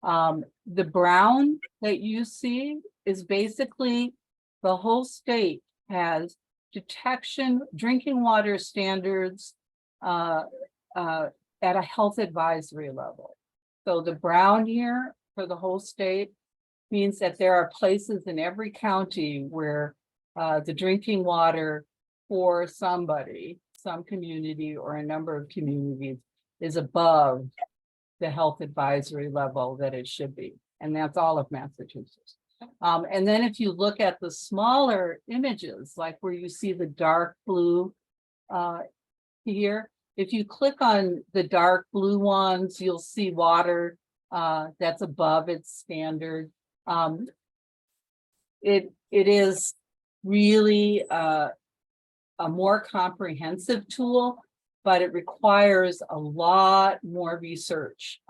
The brown that you see is basically the whole state has detection, drinking water standards at a health advisory level. So the brown here for the whole state means that there are places in every county where the drinking water for somebody, some community or a number of communities is above the health advisory level that it should be. And that's all of Massachusetts. And then if you look at the smaller images, like where you see the dark blue here, if you click on the dark blue ones, you'll see water that's above its standard. It is really a more comprehensive tool, but it requires a lot more research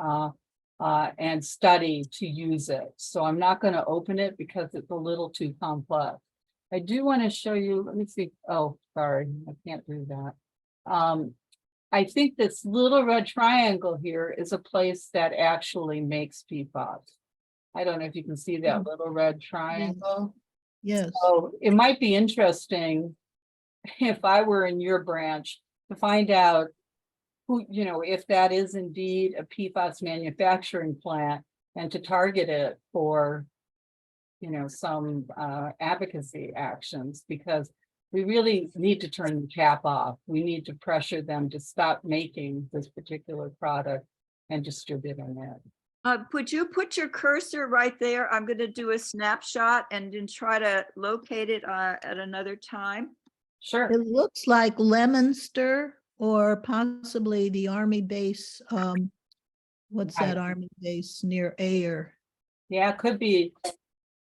and study to use it. So I'm not going to open it because it's a little too complex. I do want to show you, let me see. Oh, sorry, I can't do that. I think this little red triangle here is a place that actually makes PFAS. I don't know if you can see that little red triangle. Yes. So it might be interesting if I were in your branch to find out who, you know, if that is indeed a PFAS manufacturing plant and to target it for, you know, some advocacy actions, because we really need to turn the tap off. We need to pressure them to stop making this particular product and distributing it. Would you put your cursor right there? I'm going to do a snapshot and then try to locate it at another time. Sure. It looks like Leominster or possibly the Army base. What's that Army base near Ayer? Yeah, it could be.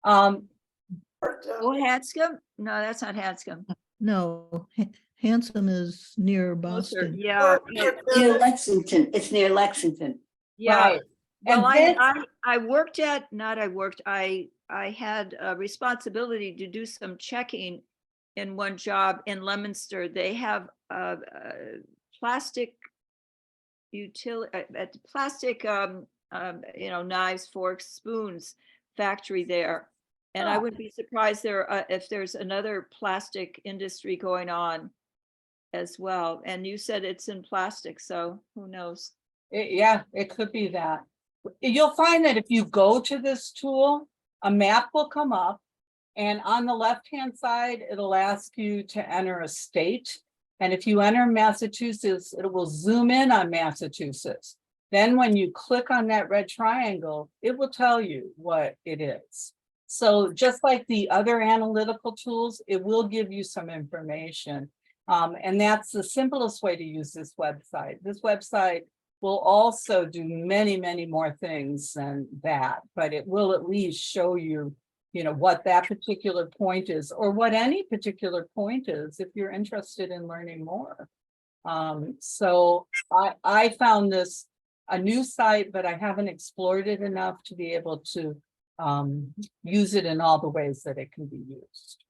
Oh, Hanscom? No, that's not Hanscom. No, Handsome is near Closer, Boston. yeah. Near Lexington. It's near Lexington. Yeah. Right. Well, And I had a responsibility to do some checking in one job in Leominster. They have plastic plastic, knives, forks, spoons factory there. And I Oh. wouldn't be surprised if there's another plastic industry going on as well. And you said it's in plastic, so who knows? Yeah, it could be that. You'll find that if you go to this tool, a map will come up. And on the left-hand side, it'll ask you to enter a state. And if you enter Massachusetts, it will zoom in on Massachusetts. Then when you click on that red triangle, it will tell you what it is. So just like the other analytical tools, it will give you some information. And that's the simplest way to use this website. This website will also do many, many more things than that, but it will at least show you, what that particular point is, or what any particular point is, if you're interested in learning more. So I found this a new site, but I haven't explored it enough to be able to use it in all the ways that it can be used.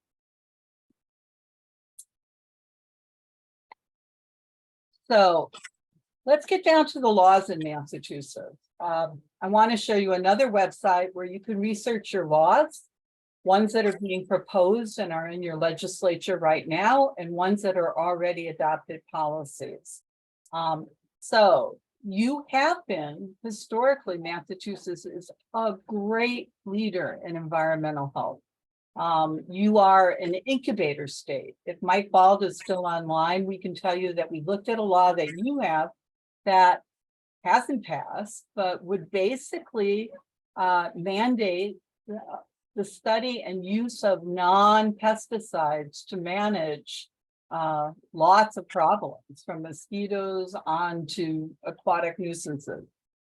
So let's get down to the laws in Massachusetts. I want to show you another website where you can research your laws, ones that are being proposed and are in your legislature right now, and ones that are already adopted policies. So you have been, historically, Massachusetts is a great leader in environmental health. You are an incubator state. If Mike Bald is still online, we can tell you that we looked at a law that you have that hasn't passed, but would basically mandate the study and use of non-pesticides to manage lots of problems, from mosquitoes on to aquatic nuisances.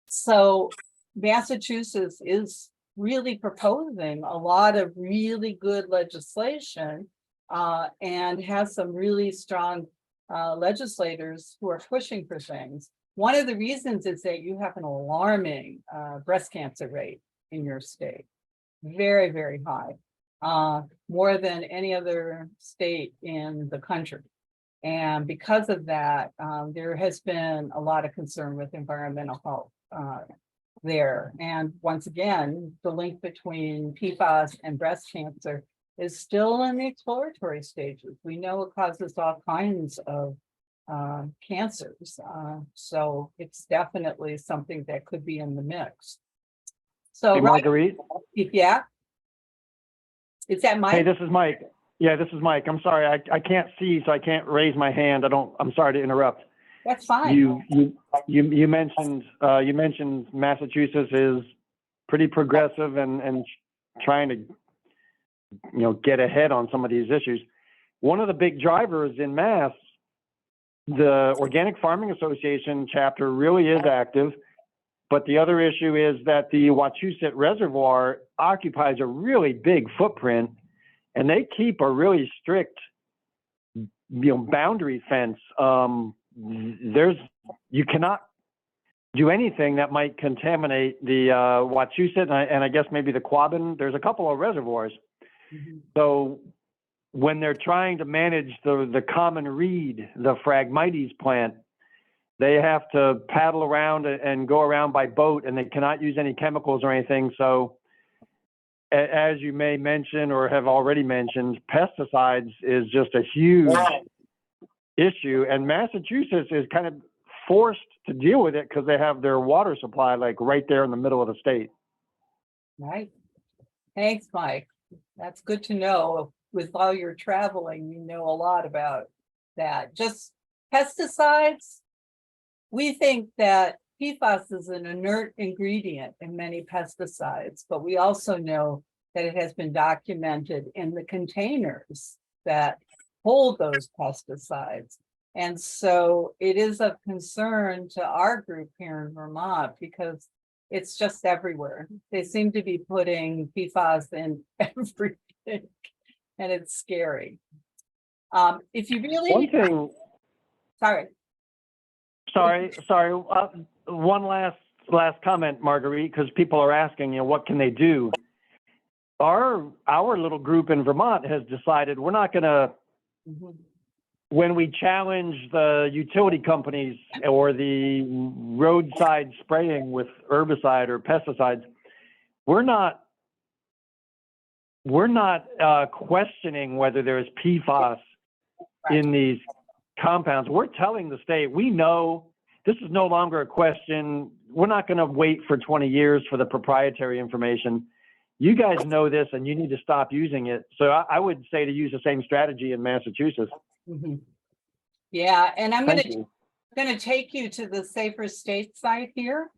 So Massachusetts is really proposing a lot of really good legislation and has some really strong legislators who are pushing for things. One of the reasons is that you have an alarming breast cancer rate in your state. Very, very high, more than any other state in the country. And because of that, there has been a lot of concern with environmental health there. And once again, the link between PFAS and breast cancer is still in the exploratory stages. We know it causes all kinds of cancers. So it's definitely something that could be in the mix. So, Hey, Marguerite. yeah. Is that Mike? Hey, this is Mike. Yeah, this is Mike. I'm sorry, I can't see, so I can't raise my hand. I'm sorry to interrupt. That's fine. You mentioned Massachusetts is pretty progressive and trying to get ahead on some of these issues. One of the big drivers in Mass, the Organic Farming Association chapter really is active. But the other issue is that the Wachusett Reservoir occupies a really big footprint, and they keep a really strict, boundary fence. You cannot do anything that might contaminate the Wachusett and I guess maybe the Quabbin. There's a couple of reservoirs. Mhm. So when they're trying to manage the common reed, the Phragmites plant, they have to paddle around and go around by boat, and they cannot use any chemicals or anything. So as you may mention or have already mentioned, pesticides is just a huge issue. And Massachusetts is kind of forced to deal with it because they have their water supply like right there in the middle of the state. Right. Thanks, Mike. That's good to know. With all your traveling, you know a lot about that. Just pesticides. We think that PFAS is an inert ingredient in many pesticides, but we also know that it has been documented in the containers that hold those pesticides. And so it is of concern to our group here in Vermont because it's just everywhere. They seem to be putting PFAS in everything, and it's scary. If you really One thing. Sorry. Sorry. One last comment, Marguerite, because people are asking, what can they do? Our little group in Vermont has decided we're not going to Mhm. when we challenge the utility companies or the roadside spraying with herbicide or pesticides, we're not questioning whether there's PFAS in these compounds. We're telling the state, we know this is no longer a question. We're not going to wait for 20 years for the proprietary information. You guys know this and you need to stop using it. So I would say to use the same strategy in Massachusetts. Mhm. Yeah, and I'm Thank you. gonna take you to the Safer States site here.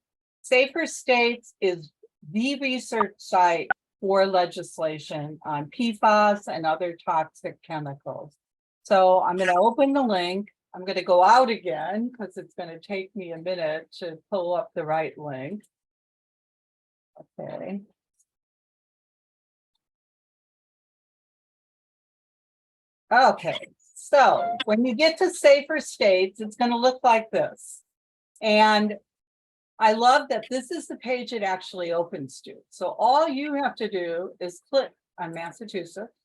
Safer States is the research site for legislation on PFAS and other toxic chemicals. So I'm gonna open the link. I'm gonna go out again because it's gonna take me a minute to pull up the right link. Okay. Okay, so when you get to Safer States, it's gonna look like this. And I love that this is the page it actually opens to. So all you have to do is click on Massachusetts.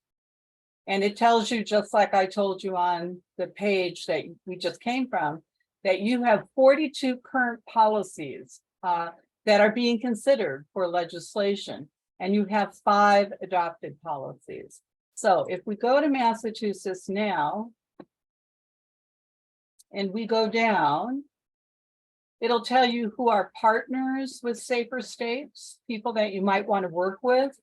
And it tells you, just like I told you on the page that we just came from, that you have 42 current policies that are being considered for legislation. And you have 5 adopted policies. So if we go to Massachusetts now, and we go down, it'll tell you who are partners with Safer States, people that you might want to work with.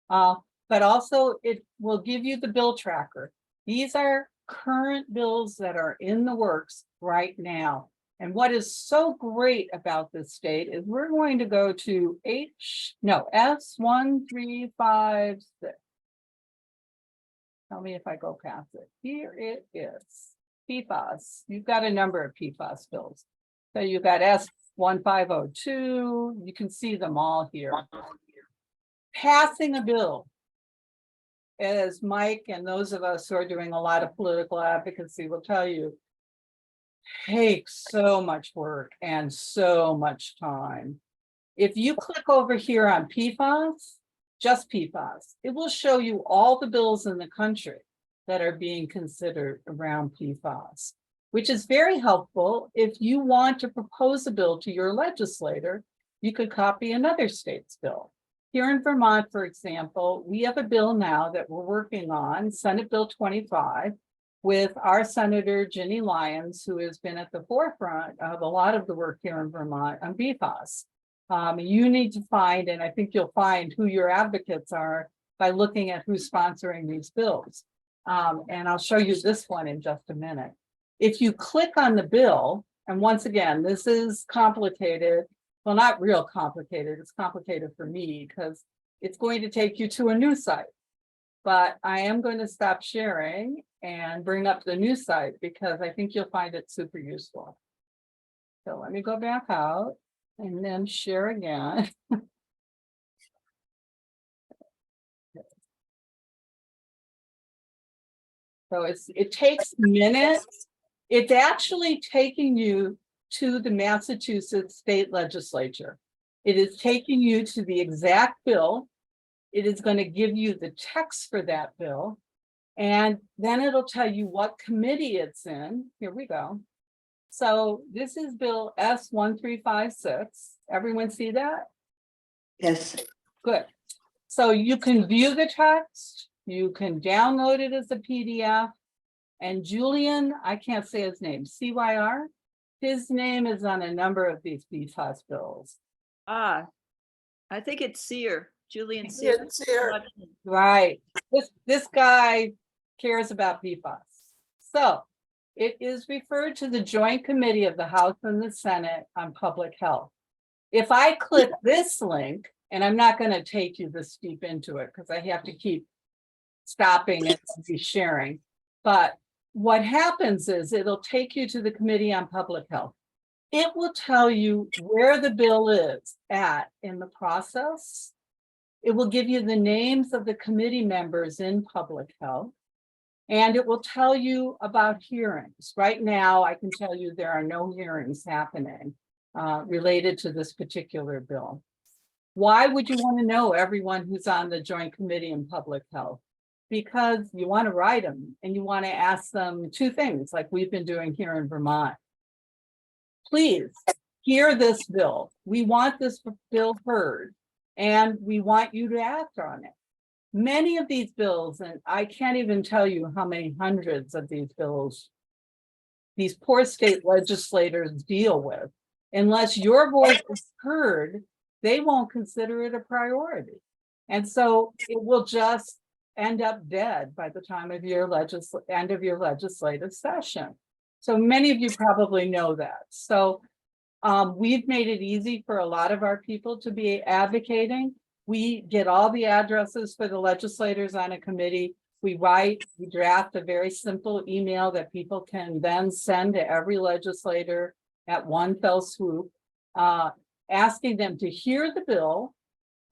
But also it will give you the bill tracker. These are current bills that are in the works right now. And what is so great about this state is we're going to go to S1356. Tell me if I go past it. Here it is. PFAS. You've got a number of PFAS bills. So you've got S1502. You can see them all here. Passing a bill, as Mike and those of us who are doing a lot of political advocacy will tell you, takes so much work and so much time. If you click over here on PFAS, just PFAS, it will show you all the bills in the country that are being considered around PFAS, which is very helpful. If you want to propose a bill to your legislator, you could copy another state's bill. Here in Vermont, for example, we have a bill now that we're working on, Senate Bill 25, with our Senator Ginny Lyons, who has been at the forefront of a lot of the work here in Vermont on PFAS. You need to find, and I think you'll find who your advocates are by looking at who's sponsoring these bills. And I'll show you this one in just a minute. If you click on the bill, and once again, this is complicated. Well, not real complicated. It's complicated for me because it's going to take you to a new site. But I am going to stop sharing and bring up the new site because I think you'll find it super useful. So let me go back out and then share again. So it takes minutes. It's actually taking you to the Massachusetts State Legislature. It is taking you to the exact bill. It is going to give you the text for that bill. And then it'll tell you what committee it's in. Here we go. So this is Bill S1356. Everyone see that? Yes. Good. So you can view the text. You can download it as a PDF. And Julian, I can't say his name, CYR, his name is on a number of these PFAS bills. I think it's Sear, Julian Yeah, Sear. it's here. Right. This guy cares about PFAS. So it is referred to the Joint Committee of the House and the Senate on Public Health. If I click this link, and I'm not going to take you this deep into it because I have to keep stopping and sharing, but what happens is it'll take you to the Committee on Public Health. It will tell you where the bill is at in the process. It will give you the names of the committee members in public health. And it will tell you about hearings. Right now, I can tell you there are no hearings happening related to this particular bill. Why would you want to know everyone who's on the Joint Committee in Public Health? because you want to write them and you want to ask them two things like we've been doing here in Vermont. Please hear this bill. We want this bill heard and we want you to act on it. Many of these bills, and I can't even tell you how many hundreds of these bills these poor state legislators deal with. Unless your voice is heard, they won't consider it a priority. And so it will just end up dead by the time of your end of your legislative session. So many of you probably know that. So we've made it easy for a lot of our people to be advocating. We get all the addresses for the legislators on a committee. We draft a very simple email that people can then send to every legislator at one fell swoop, asking them to hear the bill.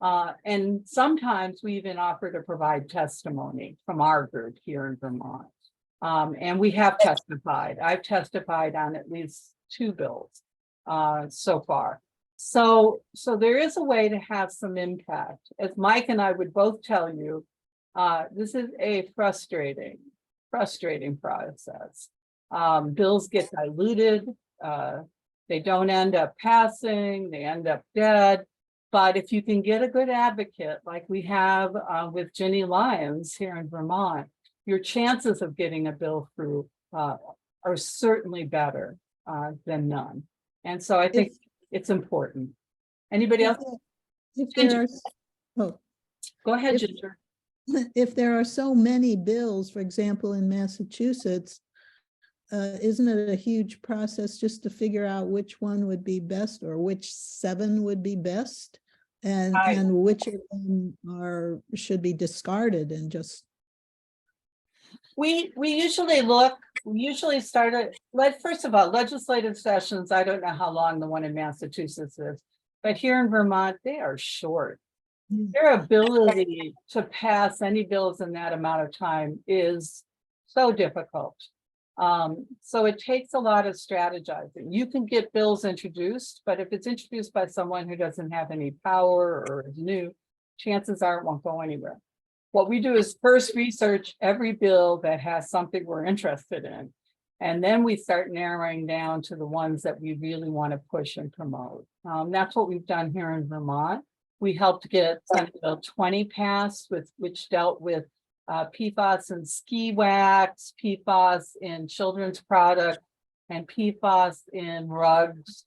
And sometimes we even offer to provide testimony from our group here in Vermont. And we have testified. I've testified on at least 2 bills so far. So there is a way to have some impact. As Mike and I would both tell you, this is a frustrating process. Bills get diluted. They don't end up passing, they end up dead. But if you can get a good advocate like we have with Ginny Lyons here in Vermont, your chances of getting a bill through are certainly better than none. And so I think it's important. Anybody else? If there are, oh, Go ahead, If- Ginger. if there are so many bills, for example, in Massachusetts, isn't it a huge process just to figure out which one would be best or which 7 would be best? And which of them should be discarded and just. We usually start at, first of all, legislative sessions, I don't know how long the one in Massachusetts is, but here in Vermont, they are short. Their ability to pass any bills in that amount of time is so difficult. So it takes a lot of strategizing. You can get bills introduced, but if it's introduced by someone who doesn't have any power or is new, chances are it won't go anywhere. What we do is first research every bill that has something we're interested in. And then we start narrowing down to the ones that we really want to push and promote. That's what we've done here in Vermont. We helped get Senate Bill 20 passed, which dealt with PFAS in ski wax, PFAS in children's products, and PFAS in rugs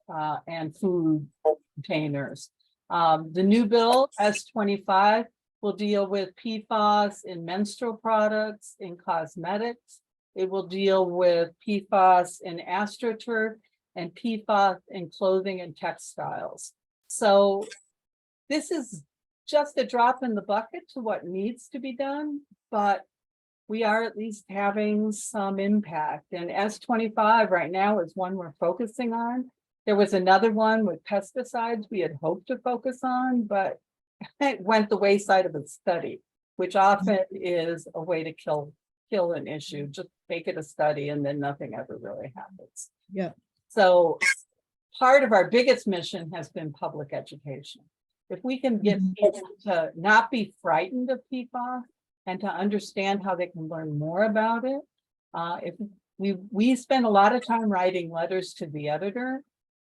and food containers. The new bill, S25, will deal with PFAS in menstrual products, in cosmetics. It will deal with PFAS in AstroTurf and PFAS in clothing and textiles. So this is just a drop in the bucket to what needs to be done, but we are at least having some impact. And S25 right now is one we're focusing on. There was another one with pesticides we had hoped to focus on, but it went the wayside of a study, which often is a way to kill an issue. Just make it a study and then nothing ever really happens. Yeah. So part of our biggest mission has been public education. If we can get people to not be frightened of PFAS and to understand how they can learn more about it. If we spend a lot of time writing letters to the editor,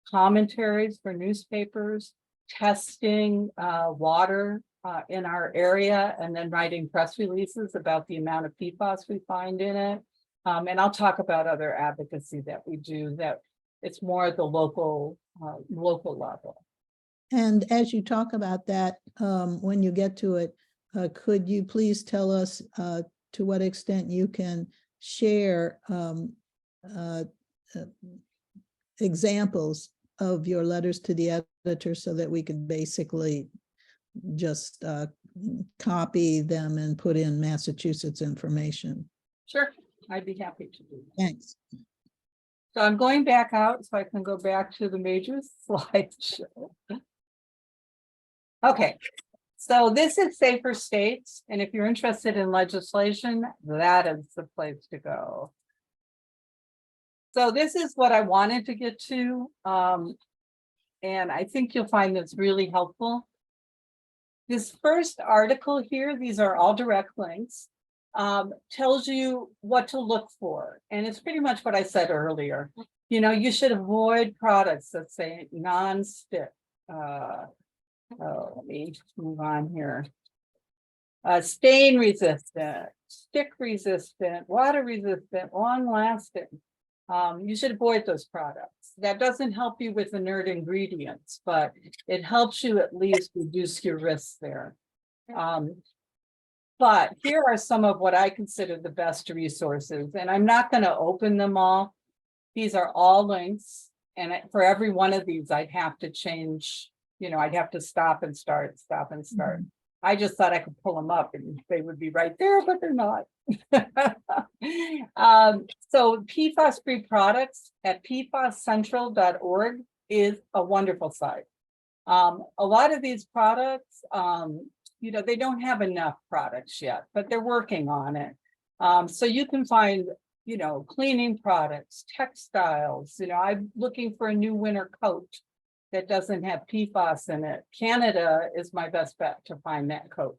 commentaries for newspapers, testing water in our area, and then writing press releases about the amount of PFAS we find in it. And I'll talk about other advocacy that we do that it's more at the local level. And as you talk about that, when you get to it, could you please tell us to what extent you can share examples of your letters to the editor so that we can basically just copy them and put in Massachusetts information? Sure, I'd be happy to do that. Thanks. So I'm going back out so I can go back to the major slideshow. Okay, so this is Safer States, and if you're interested in legislation, that is the place to go. So this is what I wanted to get to, and I think you'll find this really helpful. This first article here, these are all direct links. tells you what to look for. And it's pretty much what I said earlier. You know, you should avoid products that say non-stick. Let me move on here. Stain resistant, stick resistant, water resistant, long lasting. You should avoid those products. That doesn't help you with inert ingredients, but it helps you at least reduce your risks there. But here are some of what I consider the best resources, and I'm not going to open them all. These are all links, and for every one of these, I'd have to change, you know, I'd have to stop and start, stop and start. I just thought I could pull them up and they would be right there, but they're not. So PFAS-free products at pfascentral.org is a wonderful site. A lot of these products, you know, they don't have enough products yet, but they're working on it. So you can find, you know, cleaning products, textiles. You know, I'm looking for a new winter coat that doesn't have PFAS in it. Canada is my best bet to find that coat,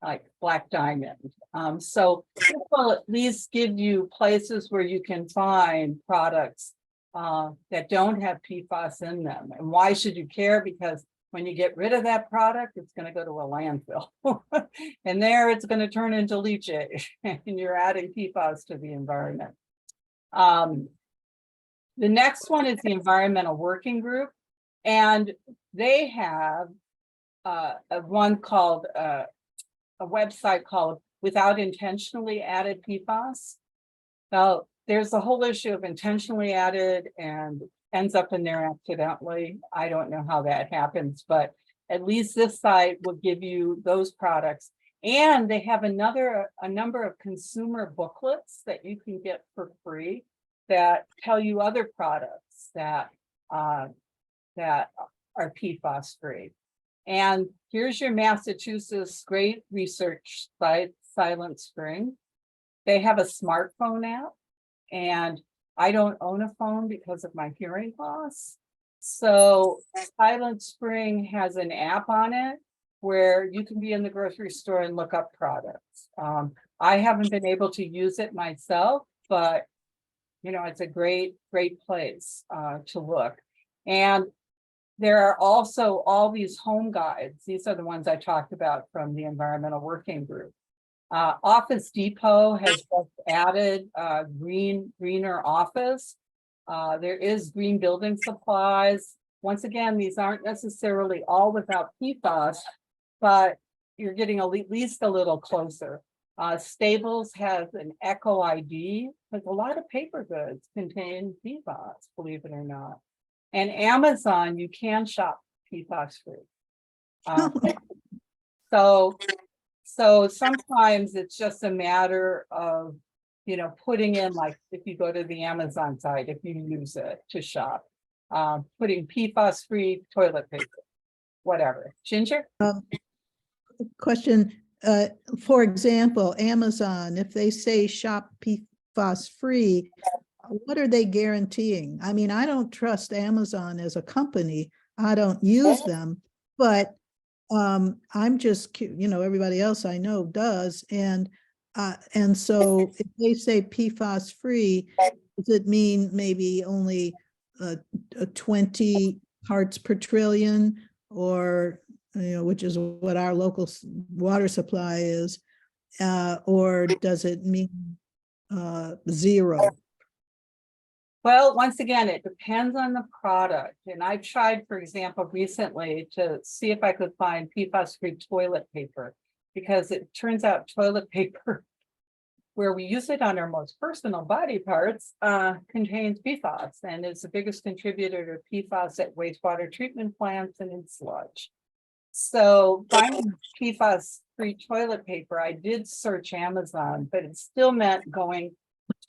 like Black Diamond. So this will at least give you places where you can find products that don't have PFAS in them. And why should you care? Because when you get rid of that product, it's going to go to a landfill. And there it's going to turn into leachate, and you're adding PFAS to the environment. The next one is the Environmental Working Group. And they have a website called Without Intentionally Added PFAS. Now, there's a whole issue of intentionally added and ends up in there accidentally. I don't know how that happens, but at least this site will give you those products. And they have a number of consumer booklets that you can get for free that tell you other products that are PFAS free. And here's your Massachusetts great research site, Silent Spring. They have a smartphone app, and I don't own a phone because of my hearing loss. So Silent Spring has an app on it where you can be in the grocery store and look up products. I haven't been able to use it myself, but you know, it's a great place to look. And there are also all these home guides. These are the ones I talked about from the Environmental Working Group. Office Depot has just added greener office. There is green building supplies. Once again, these aren't necessarily all without PFAS, but you're getting at least a little closer. Staples has an Eco ID, because a lot of paper goods contain PFAS, believe it or not. And Amazon, you can shop PFAS free. So sometimes it's just a matter of, you know, putting in, like if you go to the Amazon site, if you use it to shop, putting PFAS free toilet paper, whatever. Ginger? Question, for example, Amazon, if they say shop PFAS free, what are they guaranteeing? I mean, I don't trust Amazon as a company. I don't use them, but I'm just, you know, everybody else I know does. And so if they say PFAS free, does it mean maybe only 20 parts per trillion, or, you know, which is what our local water supply is, or does it mean 0? Well, once again, it depends on the product. And I tried, for example, recently to see if I could find PFAS-free toilet paper, because it turns out toilet paper, where we use it on our most personal body parts, contains PFAS and is the biggest contributor to PFAS at wastewater treatment plants and in sludge. So finding PFAS-free toilet paper, I did search Amazon, but it still meant going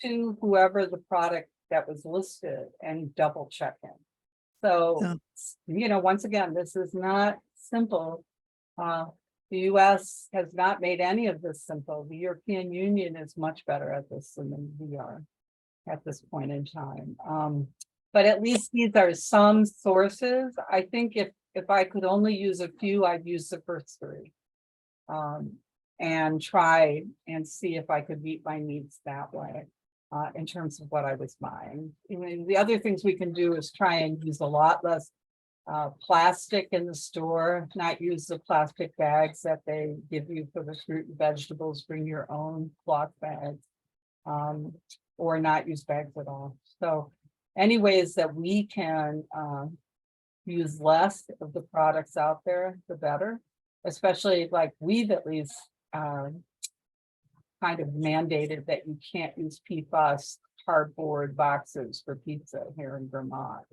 to whoever the product that was listed and double checking. So, you know, once again, this is not simple. The US has not made any of this simple. The European Union is much better at this than we are at this point in time. But at least these are some sources. I think if I could only use a few, I'd use the first three. and try and see if I could meet my needs that way. In terms of what I was buying. I mean, the other things we can do is try and use a lot less plastic in the store, not use the plastic bags that they give you for the fruit and vegetables, bring your own cloth bags, or not use bags at all. So any ways that we can use less of the products out there, the better, especially like we've at least kind of mandated that you can't use PFAS cardboard boxes for pizza here in Vermont.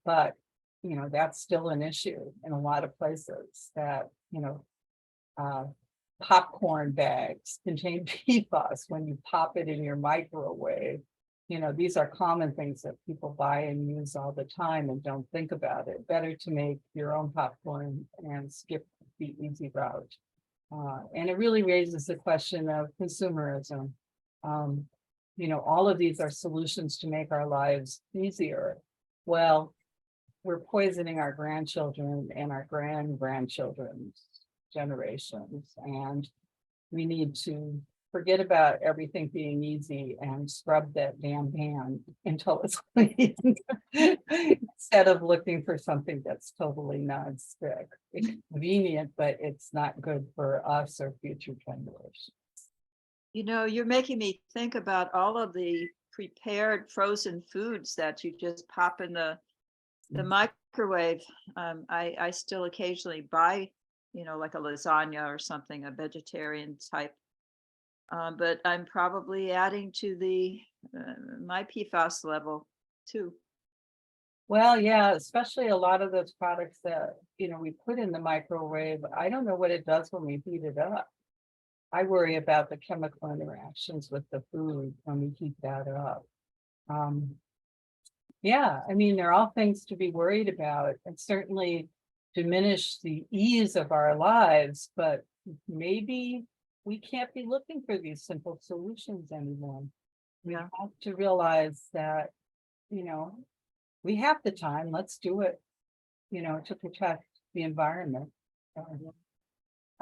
But, you know, that's still an issue in a lot of places that, you know, popcorn bags contain PFAS when you pop it in your microwave. You know, these are common things that people buy and use all the time and don't think about it. Better to make your own popcorn and skip the easy route. And it really raises the question of consumerism. You know, all of these are solutions to make our lives easier. Well, we're poisoning our grandchildren and our grandchildren's generations. And we need to forget about everything being easy and scrub that damn pan until it's clean. Instead of looking for something that's totally non-stick. It's convenient, but it's not good for us or future generations. You know, you're making me think about all of the prepared frozen foods that you just pop in the microwave. I still occasionally buy, you know, like a lasagna or something, a vegetarian type. But I'm probably adding to the my PFAS level too. Well, yeah, especially a lot of those products that, you know, we put in the microwave. I don't know what it does when we heat it up. I worry about the chemical interactions with the food when we heat that up. Yeah, I mean, they're all things to be worried about and certainly diminish the ease of our lives, but maybe we can't be looking for these simple solutions anymore. We Yeah. have to realize that, you know, we have the time, let's do it, you know, to protect the environment. I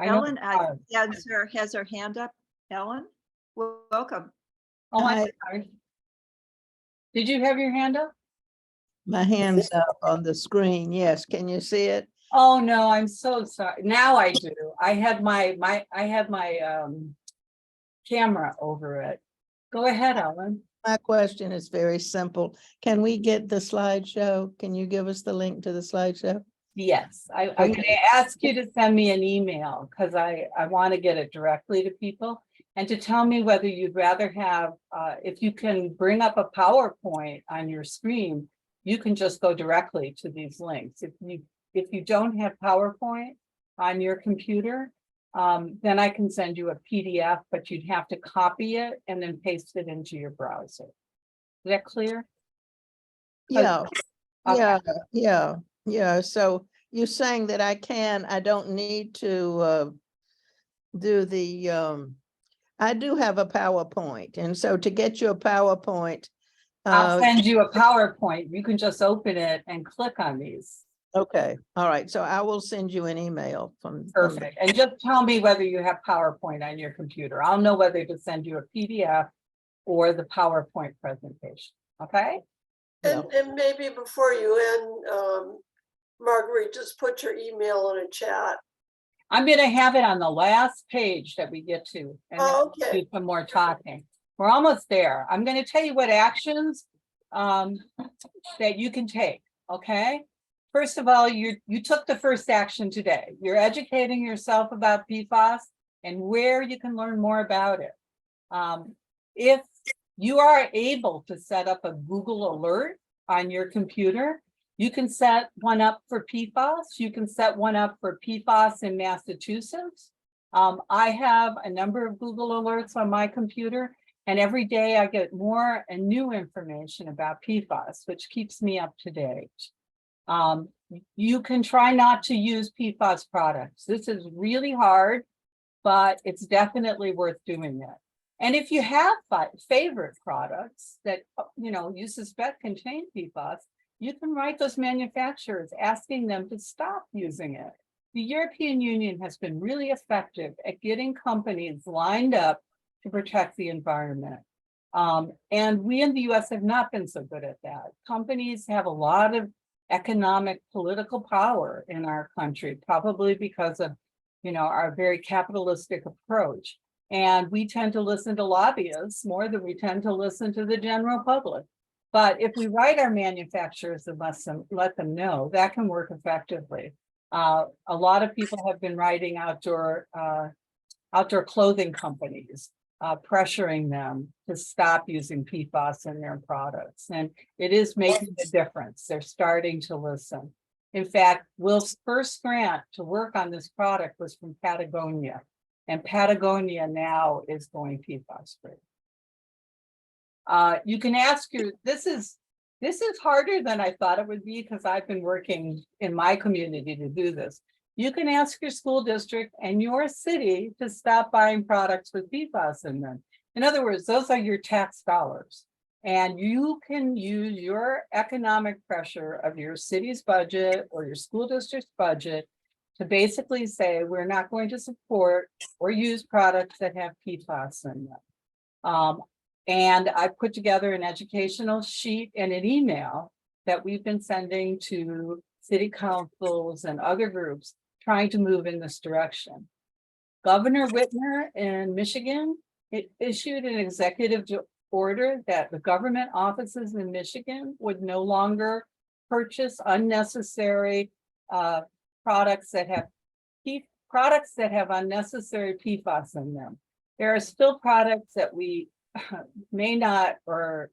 know Ellen, it's hard. has her hand up. Ellen, welcome. Oh, I'm Hi. sorry. Did you have your hand up? My hand's up on the screen. Yes, can you see it? Oh, no, I'm so sorry. Now I do. I had my camera over it. Go ahead, Ellen. My question is very simple. Can we get the slideshow? Can you give us the link to the slideshow? Yes, I'm going Okay. to ask you to send me an email because I want to get it directly to people and to tell me whether you'd rather have, if you can bring up a PowerPoint on your screen, you can just go directly to these links. If you don't have PowerPoint on your computer, then I can send you a PDF, but you'd have to copy it and then paste it into your browser. Is that clear? Yeah, Okay. yeah. So you're saying that I don't need to do the, I do have a PowerPoint. And so to get you a PowerPoint, I'll send you a PowerPoint. You can just open it and click on these. okay, all right. So I will send you an email from. Perfect. And just tell me whether you have PowerPoint on your computer. I'll know whether to send you a PDF or the PowerPoint presentation. Okay? Yeah. And maybe before you end, Marguerite, just put your email in a chat. I'm going to have it on the last page that we get to. And then Oh, we'll okay. do some more talking. We're almost there. I'm going to tell you what actions that you can take. Okay? First of all, you took the first action today. You're educating yourself about PFAS and where you can learn more about it. If you are able to set up a Google alert on your computer, you can set one up for PFAS. You can set one up for PFAS in Massachusetts. I have a number of Google alerts on my computer, and every day I get more and new information about PFAS, which keeps me up to date. You can try not to use PFAS products. This is really hard, but it's definitely worth doing it. And if you have favorite products that you suspect contain PFAS, you can write those manufacturers asking them to stop using it. the European Union has been really effective at getting companies lined up to protect the environment. And we in the US have not been so good at that. Companies have a lot of economic, political power in our country, probably because of, our very capitalistic approach. And we tend to listen to lobbyists more than we tend to listen to the general public. But if we write our manufacturers and let them know, that can work effectively. A lot of people have been writing outdoor clothing companies, pressuring them to stop using PFAS in their products. And it is making a difference. They're starting to listen. In fact, Will's first grant to work on this product was from Patagonia. And Patagonia now is going PFAS free. You can ask this is harder than I thought it would be because I've been working in my community to do this. You can ask your school district and your city to stop buying products with PFAS in them. In other words, those are your tax dollars. And you can use your economic pressure of your city's budget or your school district's budget to basically say, we're not going to support or use products that have PFAS in them. And I put together an educational sheet and an email that we've been sending to city councils and other groups trying to move in this direction. Governor Whitmer in Michigan issued an executive order that the government offices in Michigan would no longer purchase unnecessary products that have unnecessary PFAS in them. There are still products that we may not, or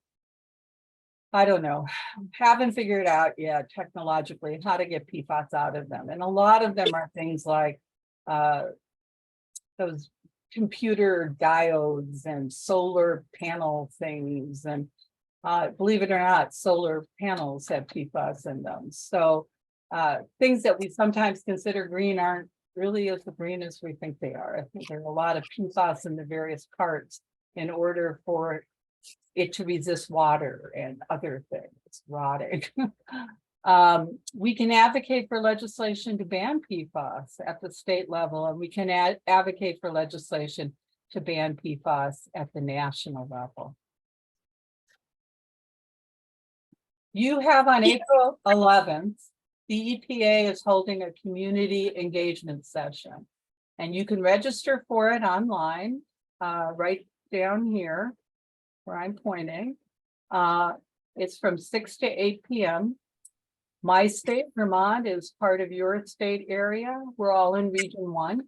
I don't know, haven't figured out yet technologically how to get PFAS out of them. And a lot of them are things like those computer diodes and solar panel things. And believe it or not, solar panels have PFAS in them. So things that we sometimes consider green aren't really as green as we think they are. I think there's a lot of PFAS in the various parts in order for it to resist water and other things, rotting. We can advocate for legislation to ban PFAS at the state level, and we can advocate for legislation to ban PFAS at the national level. You have on April 11th, the EPA is holding a community engagement session, and you can register for it online, right down here where I'm pointing. It's from 6 to 8 p.m. My state, Vermont, is part of your state area. We're all in Region 1.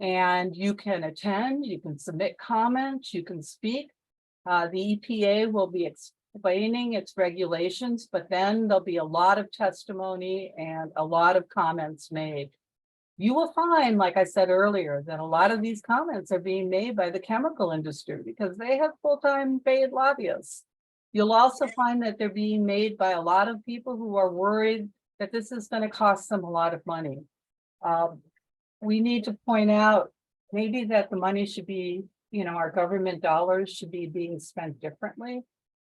And you can attend, you can submit comments, you can speak. The EPA will be explaining its regulations, but then there'll be a lot of testimony and a lot of comments made. You will find, like I said earlier, that a lot of these comments are being made by the chemical industry because they have full-time paid lobbyists. You'll also find that they're being made by a lot of people who are worried that this is going to cost them a lot of money. We need to point out maybe that the money should be, our government dollars should be being spent differently,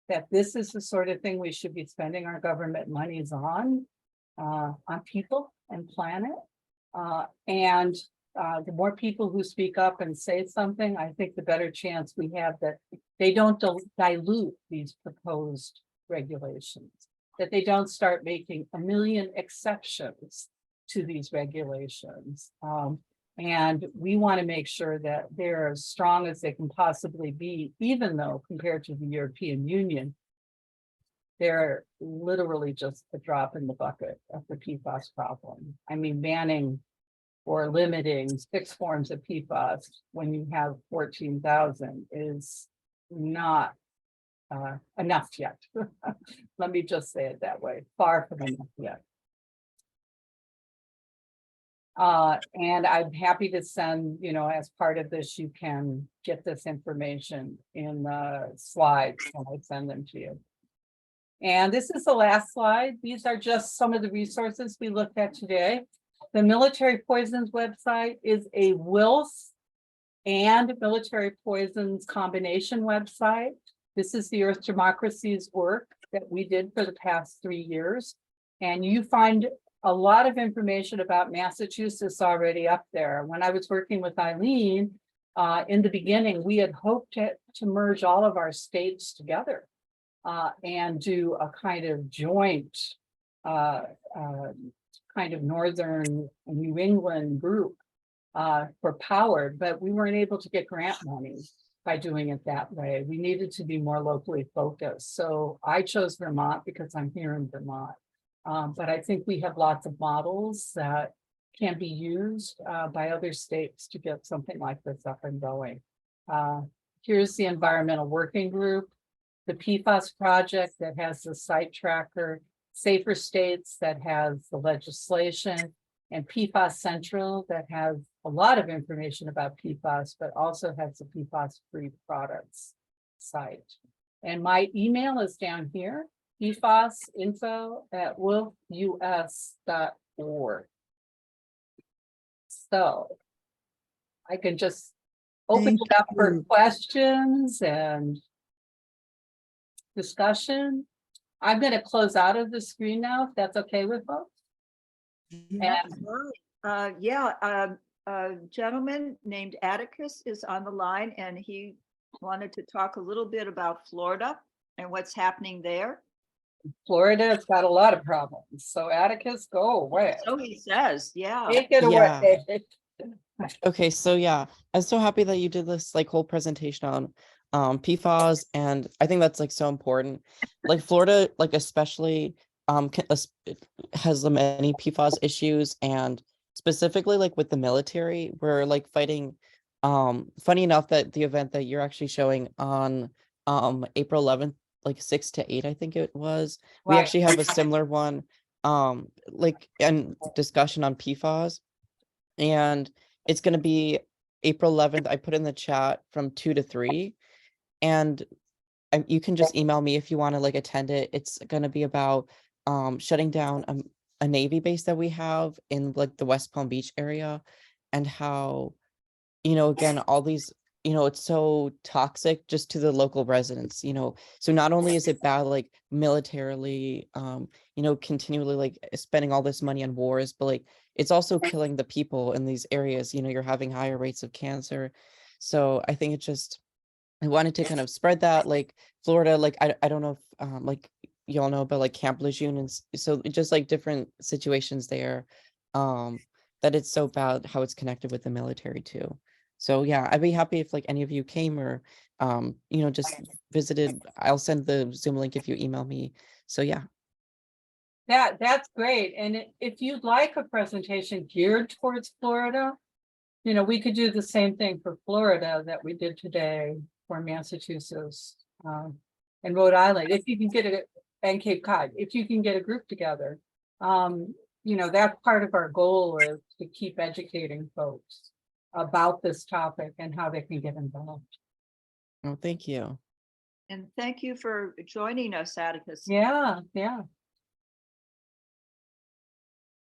that this is the sort of thing we should be spending our government monies on people and planet. The more people who speak up and say something, I think the better chance we have that they don't dilute these proposed regulations, that they don't start making a million exceptions to these regulations. And we want to make sure that they're as strong as they can possibly be, even though compared to the European Union, they're literally just a drop in the bucket of the PFAS problem. I mean, banning or limiting 6 forms of PFAS when you have 14,000 is not enough yet. Let me just say it that way, far from enough yet. And I'm happy to send, as part of this, you can get this information in the slides when I send them to you. And this is the last slide. These are just some of the resources we looked at today. The military poisons website is a WILS and military poisons combination website. This is the Earth Democracy's work that we did for the past 3 years. And you find a lot of information about Massachusetts already up there. When I was working with Eileen, in the beginning, we had hoped to merge all of our states together and do a kind of joint kind of northern New England group for power, but we weren't able to get grant money by doing it that way. We needed to be more locally focused. So I chose Vermont because I'm here in Vermont. But I think we have lots of models that can be used by other states to get something like this up and going. Here's the environmental working group, the PFAS project that has the site tracker, Safer States that has the legislation, and PFAS Central that has a lot of information about PFAS, but also has the PFAS-free products site. And my email is down here, pfasinfo@wolfus.org. So I can just open Thank it up for you. questions and discussion. I'm going to close out of the screen now, if that's okay with folks. And A gentleman named Atticus is on the line, and he wanted to talk a little bit about Florida and what's happening there. Florida's got a lot of problems. So Atticus, go away. So he says, yeah. Take it Yeah. away. Okay, so yeah, I'm so happy that you did this like whole presentation on PFAS, and I think that's like so important. Like Florida, like especially has the many PFAS issues, and specifically like with the military, we're like fighting. Funny enough that the event that you're actually showing on April 11th, like 6 to 8, I think it was, we Right. actually have a similar one, like and discussion on PFAS, and it's going to be April 11th. I put in the chat from 2 to 3, and you can just email me if you want to like attend it. It's going to be about shutting down a Navy base that we have in like the West Palm Beach area, and how, you know, again, all these, you know, it's so toxic just to the local residents, you know. So not only is it bad, like militarily, you know, continually like spending all this money on wars, but like it's also killing the people in these areas. You know, you're having higher rates of cancer. So I think it's just, I wanted to kind of spread that, like Florida, like I don't know if like you all know about like Camp Lejeune, and so just like different situations there, that it's so bad how it's connected with the military too. So yeah, I'd be happy if like any of you came, or you know, just visited. I'll send the Zoom link if you email me. So yeah. That's great. And if you'd like a presentation geared towards Florida, you know, we could do the same thing for Florida that we did today for Massachusetts and Rhode Island. If you can get it, and Cape Cod, if you can get a group together, you know, that's part of our goal, is to keep educating folks about this topic and how they can get involved. Oh, thank you. And thank you for joining us, Atticus. Yeah.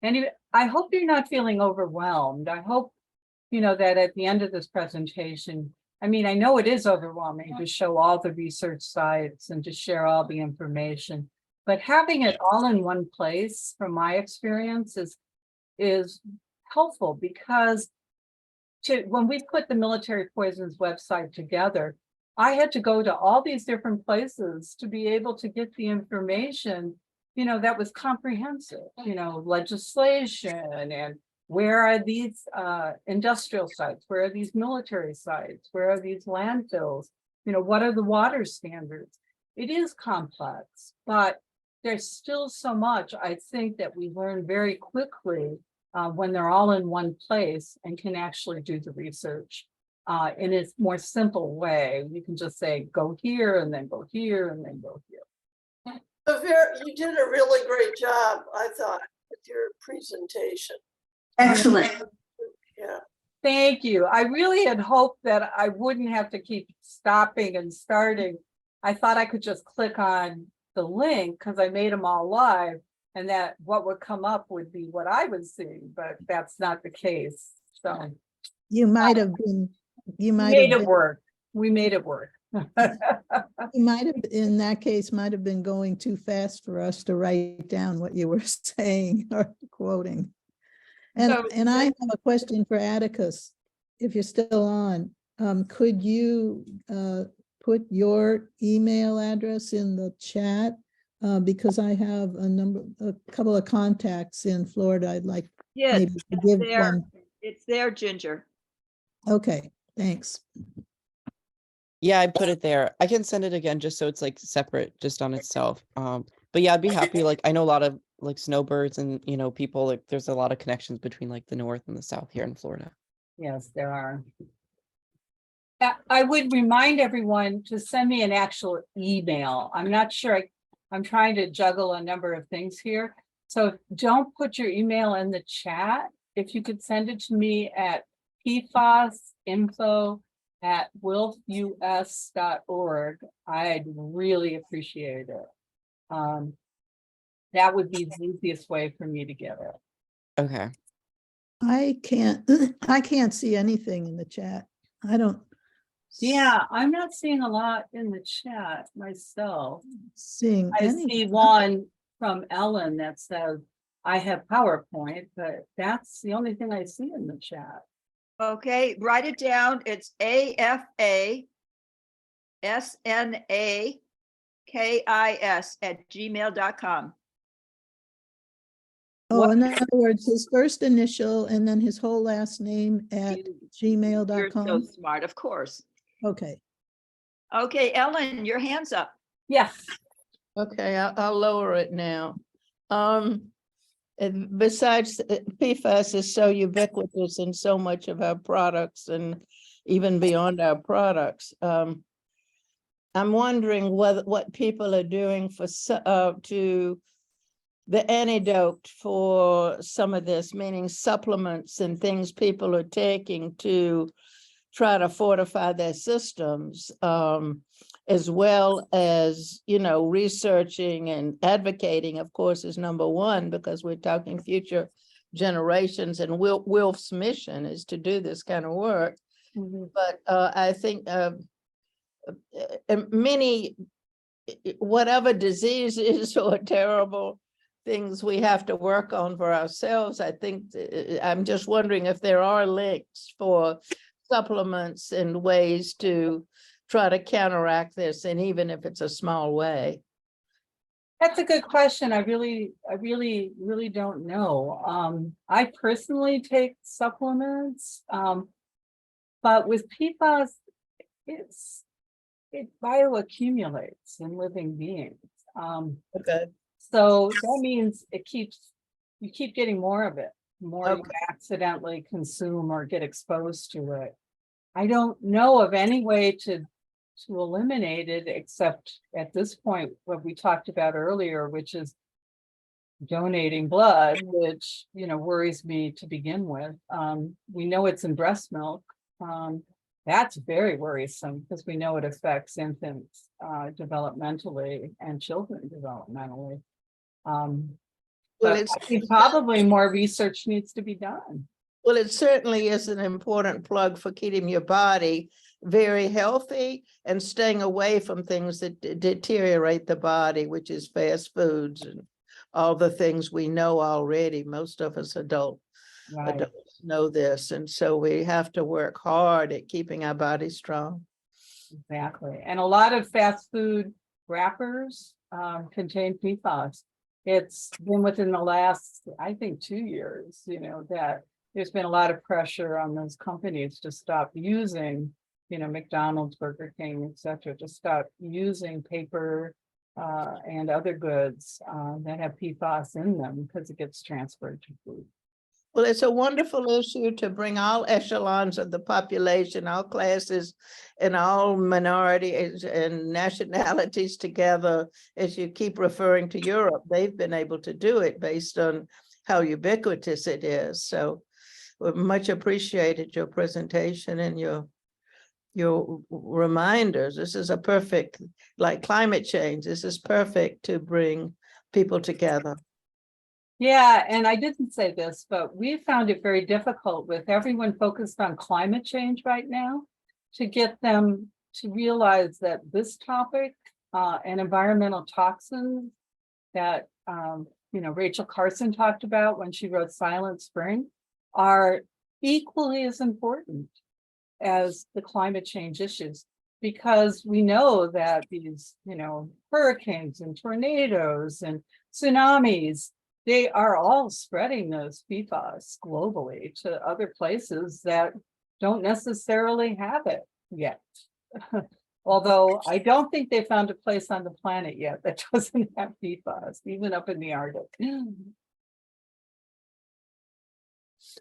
And I hope you're not feeling overwhelmed. I hope, you know, that at the end of this presentation, I mean, I know it is overwhelming to show all the research sites and to share all the information, but having it all in one place, from my experience, is helpful, because when we put the military poisons website together, I had to go to all these different places to be able to get the information, you know, that was comprehensive, you know, legislation, and where are these industrial sites, where are these military sites, where are these landfills, you know, what are the water standards? It is complex, but there's still so much, I think, that we learn very quickly when they're all in one place and can actually do the research in a more simple way. You can just say, go here, and then go here, and then go here. You did a really great job, I thought, with your presentation. Excellent. Yeah. Thank you. I really had hoped that I wouldn't have to keep stopping and starting. I thought I could just click on the link because I made them all live, and that what would come up would be what I was seeing, but that's not the case. So You might have been, we made it work. We made it work. You might have, in that case, might have been going too fast for us to write down what you were saying or quoting. And, So and I have a question for Atticus, if you're still on. Could you put your email address in the chat? Because I have a couple of contacts in Florida. I'd like yes, maybe to give them. it's there, Ginger. Okay, thanks. Yeah, I put it there. I can send it again just so it's like separate, just on itself. But yeah, I'd be happy. Like, I know a lot of like snowbirds and, you know, people, like there's a lot of connections between like the North and the South here in Florida. Yes, there are. I would remind everyone to send me an actual email. I'm not sure, I'm trying to juggle a number of things here. So don't put your email in the chat. If you could send it to me at pfasinfo@wilfus.org, I'd really appreciate it. That would be the easiest way for me to get it. Okay. I can't see anything in the chat. I don't. Yeah, I'm not seeing a lot in the chat myself. Seeing I any. see one from Ellen that says, I have PowerPoint, but that's the only thing I see in the chat. Okay, write it down. It's AFASNAKIS@gmail.com. Oh, What- in other words, his first initial and then his whole last name at You're so gmail.com. smart, of course. Okay. Okay, Ellen, your hand's up. Yes. Okay, I'll lower it now. And besides, PFAS is so ubiquitous in so much of our products and even beyond our products. I'm wondering what people are doing for to the antidote for some of this, meaning supplements and things people are taking to try to fortify their systems, as well as, you know, researching and advocating, of course, is number one, because we're talking future generations, and Wilf's mission is to do this kind of work. Mm-hmm. But I think many, whatever diseases or terrible things we have to work on for ourselves, I think I'm just wondering if there are links for supplements and ways to try to counteract this, and even if it's a small way. That's a good question. I really don't know. I personally take supplements, but with PFAS, it bioaccumulates in living beings. Okay. So that means you keep getting more of it, more you Okay. accidentally consume or get exposed to it. I don't know of any way to eliminate it, except at this point, what we talked about earlier, which is donating blood, which, you know, worries me to begin with. We know it's in breast milk. That's very worrisome because we know it affects infants developmentally and children developmentally. Well, But it's I think probably more research needs to be done. Well, it certainly is an important plug for keeping your body very healthy and staying away from things that deteriorate the body, which is fast foods and all the things we know already. Most of us adults know this. And so we have to work hard at keeping our body strong. Exactly. And a lot of fast food wrappers contain PFAS. It's been within the last, I think, 2 years, you know, that there's been a lot of pressure on those companies to stop using, you know, McDonald's, Burger King, et cetera, to stop using paper and other goods that have PFAS in them because it gets transferred to food. Well, it's a wonderful issue to bring all echelons of the population, all classes and all minorities and nationalities together. As you keep referring to Europe, they've been able to do it based on how ubiquitous it is. So we much appreciated your presentation and your reminders. This is a perfect, like climate change, this is perfect to bring people together. Yeah, and I didn't say this, but we found it very difficult with everyone focused on climate change right now to get them to realize that this topic and environmental toxins that Rachel Carson talked about when she wrote Silent Spring are equally as important as the climate change issues, because we know that these, hurricanes and tornadoes and tsunamis, they are all spreading those PFAS globally to other places that don't necessarily have it yet. Although I don't think they found a place on the planet yet that doesn't have PFAS, even up in the Arctic.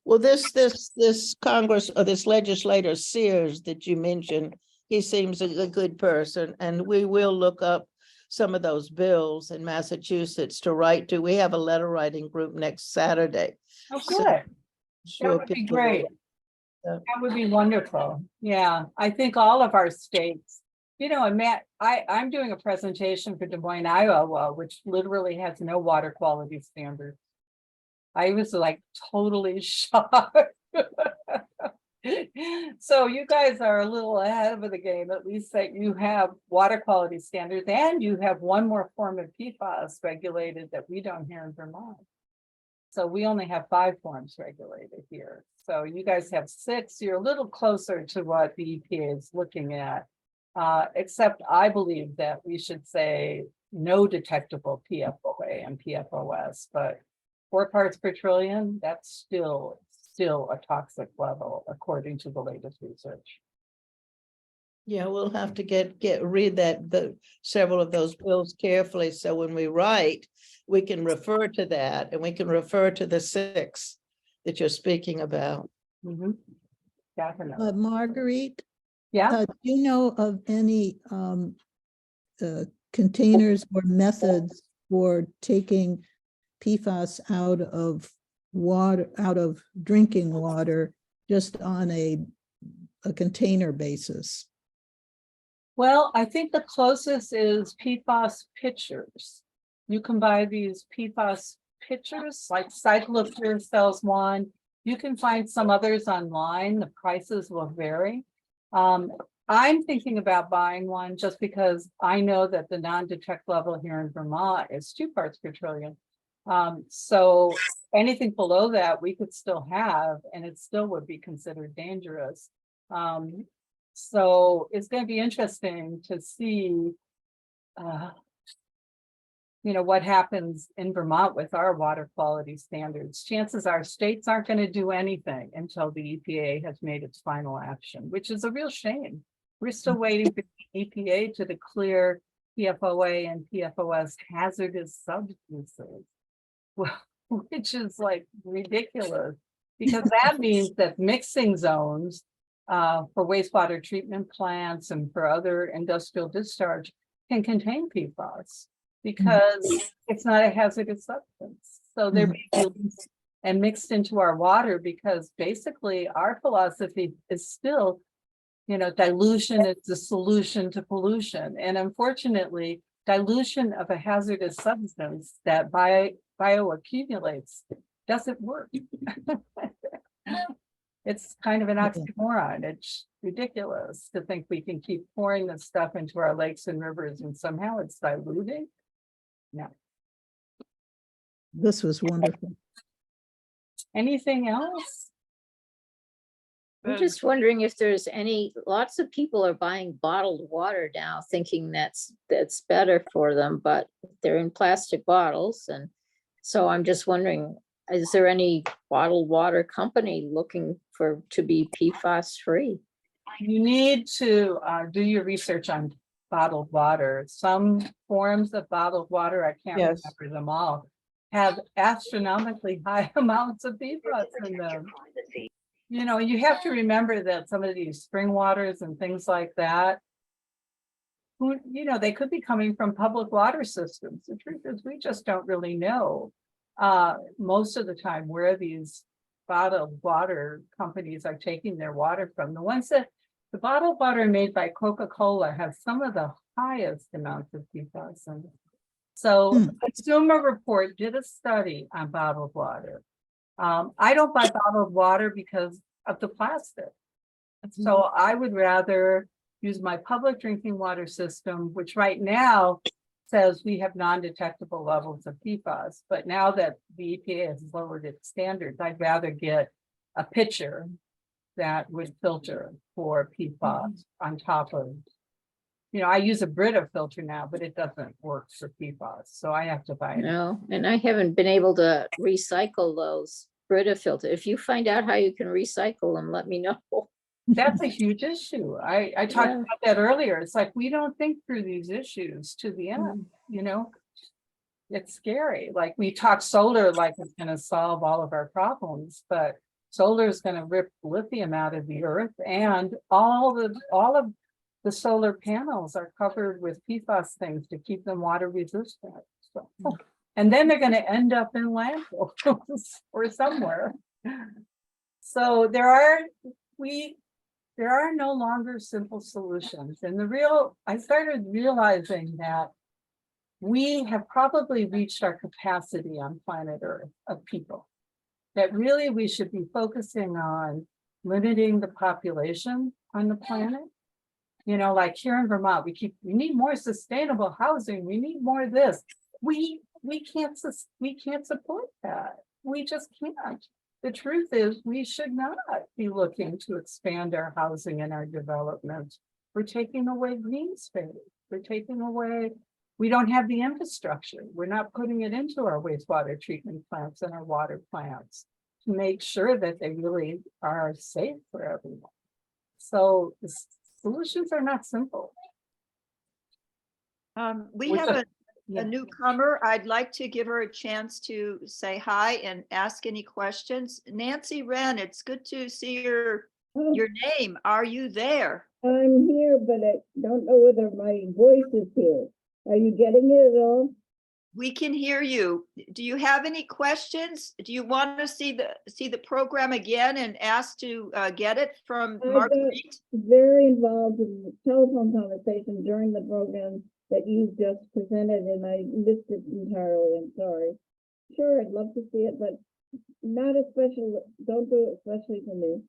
Well, this Congress or this legislator Sears that you mentioned, he seems a good person, and we will look up some of those bills in Massachusetts to write to. We have a letter writing group next Saturday. Oh, So good. sure That would be people will- great. That would be wonderful. Yeah, I think all of our states, and Matt, I'm doing a presentation for Des Moines, Iowa, which literally has no water quality standards. I was like totally shocked. So you guys are a little ahead of the game, at least that you have water quality standards, and you have one more form of PFAS regulated that we don't here in Vermont. So we only have 5 forms regulated here. So you guys have 6. You're a little closer to what the EPA is looking at. Except I believe that we should say no detectable PFOA and PFOS, but 4 parts per trillion, that's still a toxic level according to the latest research. Yeah, we'll have to read the several of those bills carefully, so when we write, we can refer to that, and we can refer to the 6 that you're speaking about. Definitely. Marguerite, Yeah. do you know of any containers or methods for taking PFAS out of water, out of drinking water, just on a container basis? Well, I think the closest is PFAS pitchers. You can buy these PFAS pitchers, like Cyclopure sells one. You can find some others online. The prices will vary. I'm thinking about buying one just because I know that the non-detect level here in Vermont is 2 parts per trillion. So anything below that we could still have, and it still would be considered dangerous. So it's going to be interesting to see, what happens in Vermont with our water quality standards. Chances are states aren't going to do anything until the EPA has made its final action, which is a real shame. We're still waiting for the EPA to declare PFOA and PFOS hazardous substances, which is like ridiculous, because that means that mixing zones for wastewater treatment plants and for other industrial discharge can contain PFAS because it's not a hazardous substance. So they're being released and mixed into our water, because basically our philosophy is still, dilution is the solution to pollution. And unfortunately, dilution of a hazardous substance that bioaccumulates doesn't work. It's kind of an oxymoron. It's ridiculous to think we can keep pouring this stuff into our lakes and rivers and somehow it's diluting. No. This was wonderful. Anything else? I'm just wondering if there's lots of people are buying bottled water now, thinking that's better for them, but they're in plastic bottles. And so I'm just wondering, is there any bottled water company looking to be PFAS free? You need to do your research on bottled water. Some forms of bottled water, I can't remember them all, have astronomically high amounts of PFAS in them. You have to remember that some of these spring waters and things like that, they could be coming from public water systems. The truth is, we just don't really know most of the time where these bottled water companies are taking their water from. The bottled water made by Coca-Cola have some of the highest amounts of PFAS in it. So Consumer Report did a study on bottled water. I don't buy bottled water because of the plastic. So I would rather use my public drinking water system, which right now says we have non-detectable levels of PFAS, but now that the EPA has lowered its standards, I'd rather get a pitcher that would filter for PFAS on top of, I use a Brita filter now, but it doesn't work for PFAS, so I have to buy it. No, and I haven't been able to recycle those Brita filter. If you find out how you can recycle them, let me know. That's a huge issue. I talked Yeah. about that earlier. It's like, we don't think through these issues to the Mm-hmm. end, It's scary. Like, we talk solar like it's gonna solve all of our problems, but solar is gonna rip lithium out of the earth, and all of the solar panels are covered with PFAS things to keep them water resistant. So, and then they're gonna end up in landfills or somewhere. So there are no longer simple solutions. And I started realizing that we have probably reached our capacity on planet Earth of people. That really we should be focusing on limiting the population on the planet. Like here in Vermont, we need more sustainable housing. We need more of this. We can't support that. We just can't. The truth is, we should not be looking to expand our housing and our development. We're taking away green space. We don't have the infrastructure. We're not putting it into our wastewater treatment plants and our water plants to make sure that they really are safe for everyone. So the solutions are not simple. We Which have are- a newcomer. I'd like to give her a chance to say hi and ask any questions. Nancy Wren, it's good to see your name. Are you there? I'm here, but I don't know whether my voice is here. Are you getting it at all? We can hear you. Do you have any questions? Do you want to see the program again and ask to get it from I got Marguerite? very involved in the telephone conversation during the program that you just presented, and I missed it entirely. I'm sorry. Sure, I'd love to see it, but not especially, don't do it especially for me.